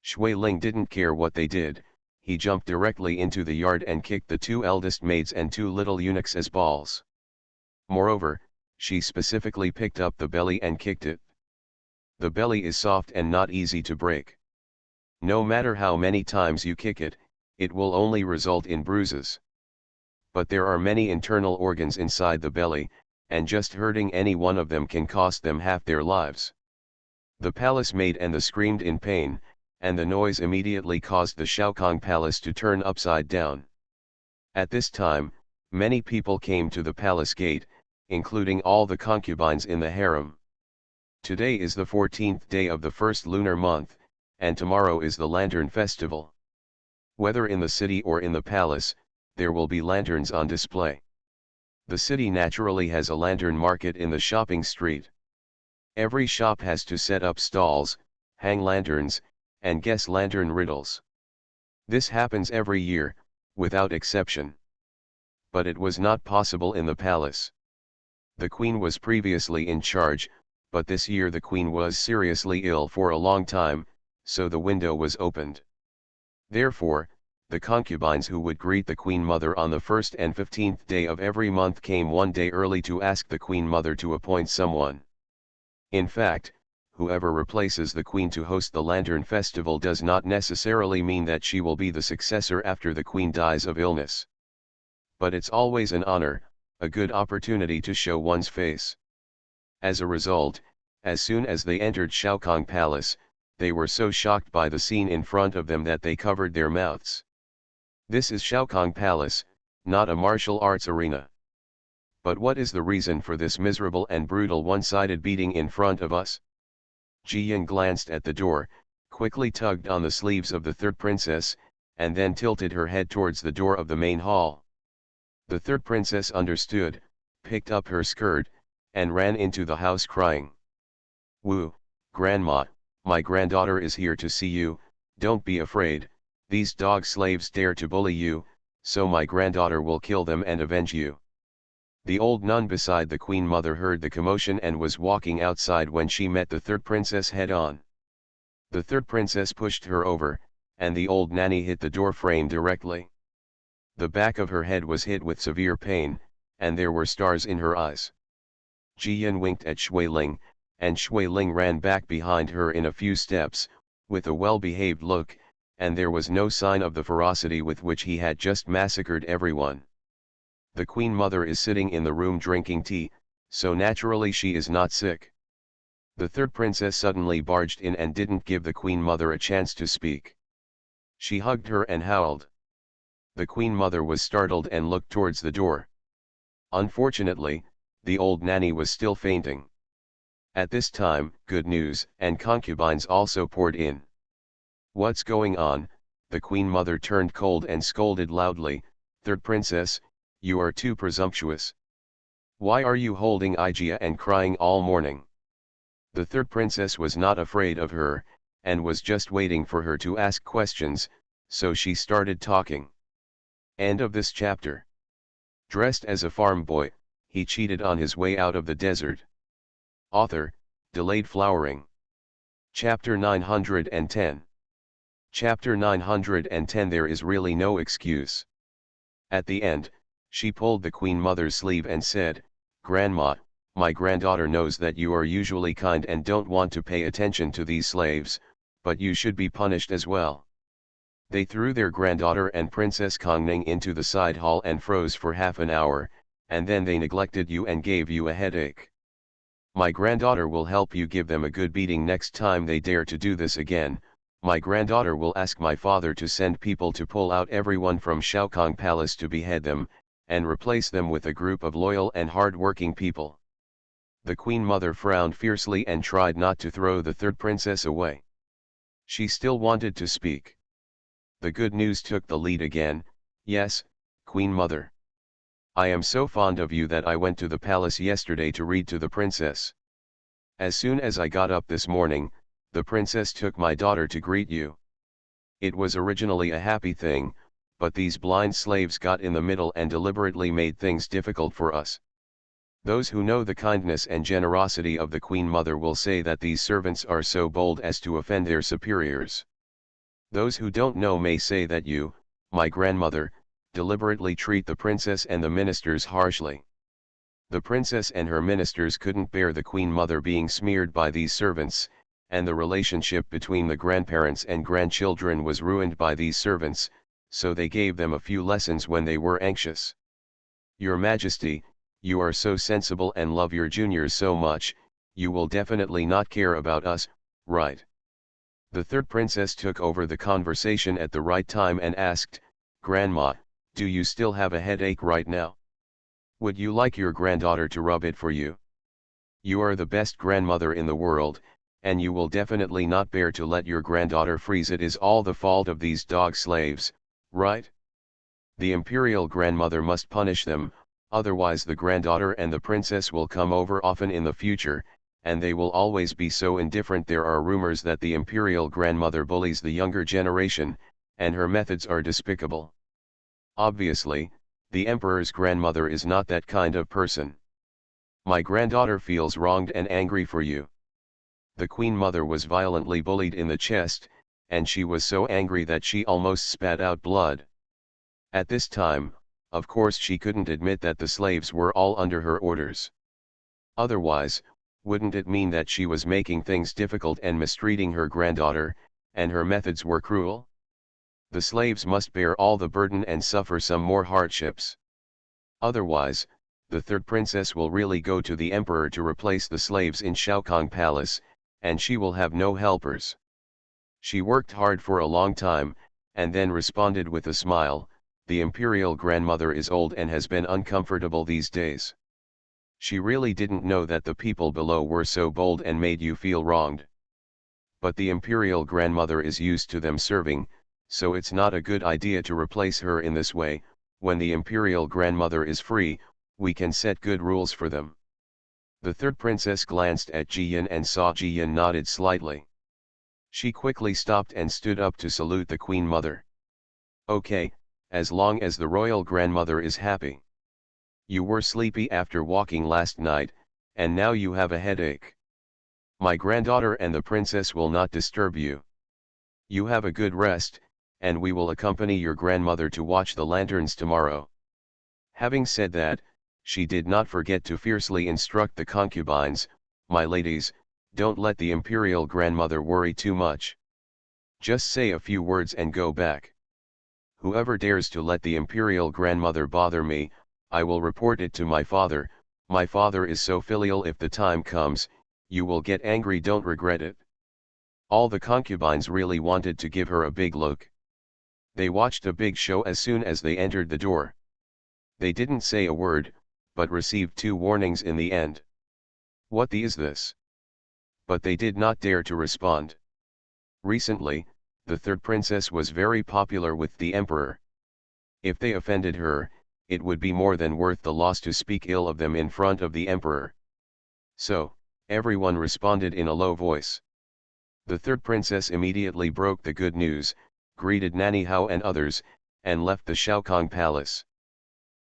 Shui Ling didn't care what they did, he jumped directly into the yard and kicked the 2 eldest maids and 2 little eunuchs as balls. Moreover, she specifically picked up the belly and kicked it. The belly is soft and not easy to break. No matter how many times you kick it, it will only result in bruises. But there are many internal organs inside the belly, and just hurting any one of them can cost them half their lives. The palace maid and the screamed in pain, and the noise immediately caused the Shaokong Palace to turn upside down. At this time, many people came to the palace gate, including all the concubines in the harem. Today is the 14th day of the first lunar month, and tomorrow is the Lantern Festival. Whether in the city or in the palace, there will be lanterns on display. The city naturally has a lantern market in the shopping street. Every shop has to set up stalls, hang lanterns, and guess lantern riddles. This happens every year, without exception. But it was not possible in the palace. The queen was previously in charge, but this year the queen was seriously ill for a long time, so the window was opened. Therefore, the concubines who would greet the Queen Mother on the 1st and 15th day of every month came one day early to ask the Queen Mother to appoint someone. In fact, whoever replaces the Queen to host the Lantern Festival does not necessarily mean that she will be the successor after the Queen dies of illness. But it's always an honor, a good opportunity to show one's face. As a result, as soon as they entered Shaokong Palace, they were so shocked by the scene in front of them that they covered their mouths. This is Shaokong Palace, not a martial arts arena. But what is the reason for this miserable and brutal one-sided beating in front of us? Ji-Yin glanced at the door, quickly tugged on the sleeves of the third princess, and then tilted her head towards the door of the main hall. The third princess understood, picked up her skirt, and ran into the house crying. "Woo, Grandma, my granddaughter is here to see you, don't be afraid, these dog slaves dare to bully you, so my granddaughter will kill them and avenge you." The old nun beside the Queen Mother heard the commotion and was walking outside when she met the third princess head on. The third princess pushed her over, and the old nanny hit the door frame directly. The back of her head was hit with severe pain, and there were stars in her eyes. Ji-Yin winked at Shui Ling, and Shui Ling ran back behind her in a few steps, with a well-behaved look, and there was no sign of the ferocity with which he had just massacred everyone. The Queen Mother is sitting in the room drinking tea, so naturally she is not sick. The third princess suddenly barged in and didn't give the Queen Mother a chance to speak. She hugged her and howled. The Queen Mother was startled and looked towards the door. Unfortunately, the old nanny was still fainting. At this time, good news and concubines also poured in. "What's going on?" The Queen Mother turned cold and scolded loudly, "Third princess, you are too presumptuous. Why are you holding Igia and crying all morning?" The third princess was not afraid of her, and was just waiting for her to ask questions, so she started talking. End of this chapter. Dressed as a farm boy, he cheated on his way out of the desert. Author, Delayed Flowering. Chapter 910. Chapter 910. There is really no excuse. At the end, she pulled the Queen Mother's sleeve and said, "Grandma, my granddaughter knows that you are usually kind and don't want to pay attention to these slaves, but you should be punished as well." They threw their granddaughter and Princess Kongning into the side hall and froze for half an hour, and then they neglected you and gave you a headache. My granddaughter will help you give them a good beating next time they dare to do this again. My granddaughter will ask my father to send people to pull out everyone from Shaokong Palace to behead them, and replace them with a group of loyal and hard-working people. The Queen Mother frowned fiercely and tried not to throw the third princess away. She still wanted to speak. The good news took the lead again. "Yes, Queen Mother. I am so fond of you that I went to the palace yesterday to read to the princess. As soon as I got up this morning, the princess took my daughter to greet you. It was originally a happy thing, but these blind slaves got in the middle and deliberately made things difficult for us." Those who know the kindness and generosity of the Queen Mother will say that these servants are so bold as to offend their superiors. Those who don't know may say that you, my grandmother, deliberately treat the princess and the ministers harshly. The princess and her ministers couldn't bear the Queen Mother being smeared by these servants, and the relationship between the grandparents and grandchildren was ruined by these servants, so they gave them a few lessons when they were anxious. "Your Majesty, you are so sensible and love your juniors so much, you will definitely not care about us, right?" The third princess took over the conversation at the right time and asked, "Grandma, do you still have a headache right now? Would you like your granddaughter to rub it for you? You are the best grandmother in the world, and you will definitely not bear to let your granddaughter freeze. It is all the fault of these dog slaves, right? The imperial grandmother must punish them, otherwise the granddaughter and the princess will come over often in the future, and they will always be so indifferent. There are rumors that the imperial grandmother bullies the younger generation, and her methods are despicable. Obviously, the emperor's grandmother is not that kind of person. My granddaughter feels wronged and angry for you." The Queen Mother was violently bullied in the chest, and she was so angry that she almost spat out blood. At this time, of course she couldn't admit that the slaves were all under her orders. Otherwise, wouldn't it mean that she was making things difficult and mistreating her granddaughter, and her methods were cruel? The slaves must bear all the burden and suffer some more hardships. Otherwise, the third princess will really go to the emperor to replace the slaves in Shaokong Palace, and she will have no helpers. She worked hard for a long time, and then responded with a smile, "The imperial grandmother is old and has been uncomfortable these days. She really didn't know that the people below were so bold and made you feel wronged. But the imperial grandmother is used to them serving, so it's not a good idea to replace her in this way. When the imperial grandmother is free, we can set good rules for them. The third princess glanced at Jiyan and saw Jiyan nodded slightly. She quickly stopped and stood up to salute the queen mother. Okay, as long as the royal grandmother is happy. You were sleepy after walking last night, and now you have a headache. My granddaughter and the princess will not disturb you. You have a good rest, and we will accompany your grandmother to watch the lanterns tomorrow. Having said that, she did not forget to fiercely instruct the concubines, my ladies, don't let the imperial grandmother worry too much. Just say a few words and go back. Whoever dares to let the imperial grandmother bother me, I will report it to my father. My father is so filial. If the time comes, you will get angry, don't regret it. All the concubines really wanted to give her a big look. They watched a big show as soon as they entered the door. They didn't say a word, but received 2 warnings in the end. What is this? But they did not dare to respond. Recently, the third princess was very popular with the emperor. If they offended her, it would be more than worth the loss to speak ill of them in front of the emperor. So, everyone responded in a low voice. The third princess immediately broke the good news, greeted Nanny Hao and others, and left the Shaokong palace.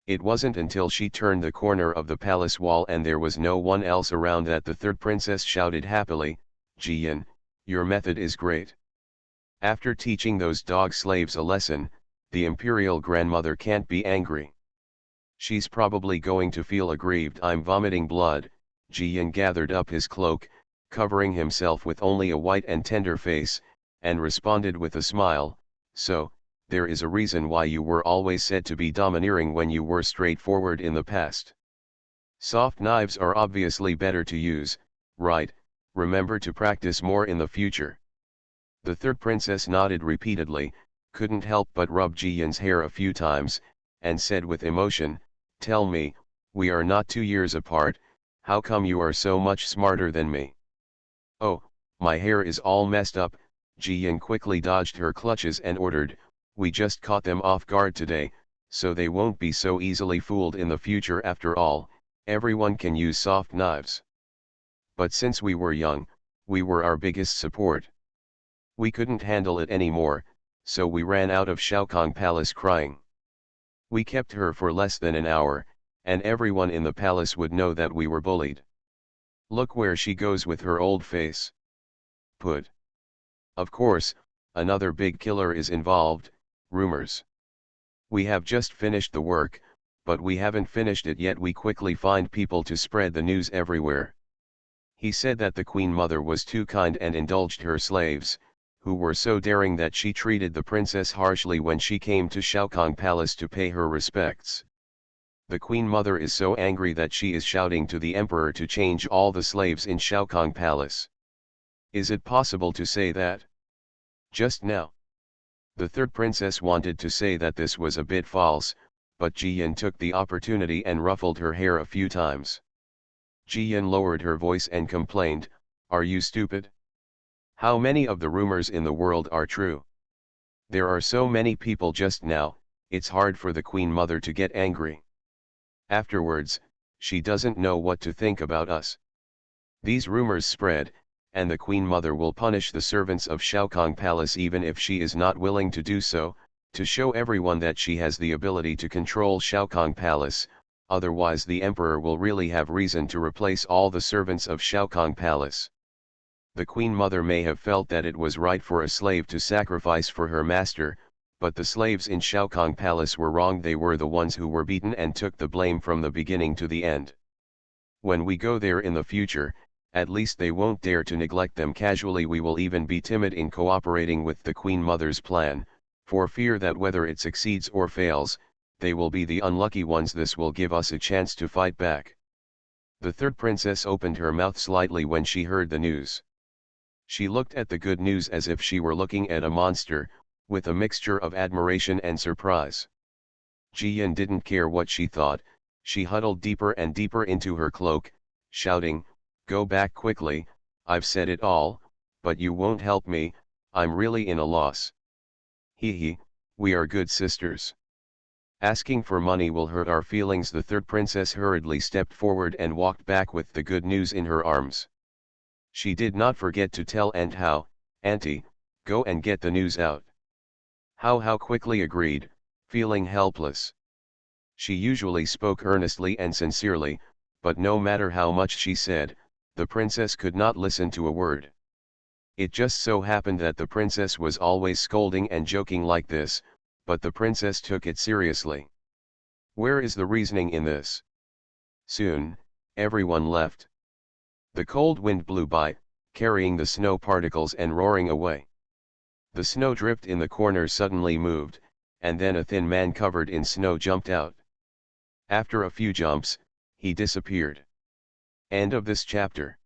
It wasn't until she turned the corner of the palace wall and there was no one else around that the third princess shouted happily, Jiyan, your method is great. After teaching those dog slaves a lesson, the imperial grandmother can't be angry. She's probably going to feel aggrieved. I'm vomiting blood. Jiyan gathered up his cloak, covering himself with only a white and tender face, and responded with a smile, so, there is a reason why you were always said to be domineering when you were straightforward in the past. Soft knives are obviously better to use, right? Remember to practice more in the future. The third princess nodded repeatedly, couldn't help but rub Jiyan's hair a few times, and said with emotion, tell me, we are not 2 years apart, how come you are so much smarter than me? Oh, my hair is all messed up. Jiyan quickly dodged her clutches and ordered, we just caught them off guard today, so they won't be so easily fooled in the future. After all, everyone can use soft knives. But since we were young, we were our biggest support. We couldn't handle it anymore, so we ran out of Shaokong Palace crying. We kept her for less than an hour, and everyone in the palace would know that we were bullied. Look where she goes with her old face. Put. Of course, another big killer is involved, rumors. We have just finished the work, but we haven't finished it yet. We quickly find people to spread the news everywhere. He said that the queen mother was too kind and indulged her slaves, who were so daring that she treated the princess harshly when she came to Shaokong Palace to pay her respects. The queen mother is so angry that she is shouting to the emperor to change all the slaves in Shaokong Palace. Is it possible to say that? Just now. The third princess wanted to say that this was a bit false, but Jiyan took the opportunity and ruffled her hair a few times. Jiyan lowered her voice and complained, are you stupid? How many of the rumors in the world are true? There are so many people just now, it's hard for the queen mother to get angry. Afterwards, she doesn't know what to think about us. These rumors spread, and the queen mother will punish the servants of Shaokong Palace even if she is not willing to do so, to show everyone that she has the ability to control Shaokong Palace. Otherwise the emperor will really have reason to replace all the servants of Shaokong Palace. The queen mother may have felt that it was right for a slave to sacrifice for her master, but the slaves in Shaokong Palace were wrong. They were the ones who were beaten and took the blame from the beginning to the end. When we go there in the future, at least they won't dare to neglect them casually. We will even be timid in cooperating with the queen mother's plan, for fear that whether it succeeds or fails, they will be the unlucky ones. This will give us a chance to fight back. The third princess opened her mouth slightly when she heard the news. She looked at the good news as if she were looking at a monster, with a mixture of admiration and surprise. Jiyan didn't care what she thought. She huddled deeper and deeper into her cloak, shouting, go back quickly, I've said it all, but you won't help me, I'm really in a loss. Hee hee, we are good sisters. Asking for money will hurt our feelings. The third princess hurriedly stepped forward and walked back with the good news in her arms. She did not forget to tell Aunt How, Auntie, go and get the news out. How quickly agreed, feeling helpless. She usually spoke earnestly and sincerely, but no matter how much she said, the princess could not listen to a word. It just so happened that the princess was always scolding and joking like this, but the princess took it seriously. Where is the reasoning in this? Soon, everyone left. The cold wind blew by, carrying the snow particles and roaring away. The snowdrift in the corner suddenly moved, and then a thin man covered in snow jumped out. After a few jumps, he disappeared. End of this chapter.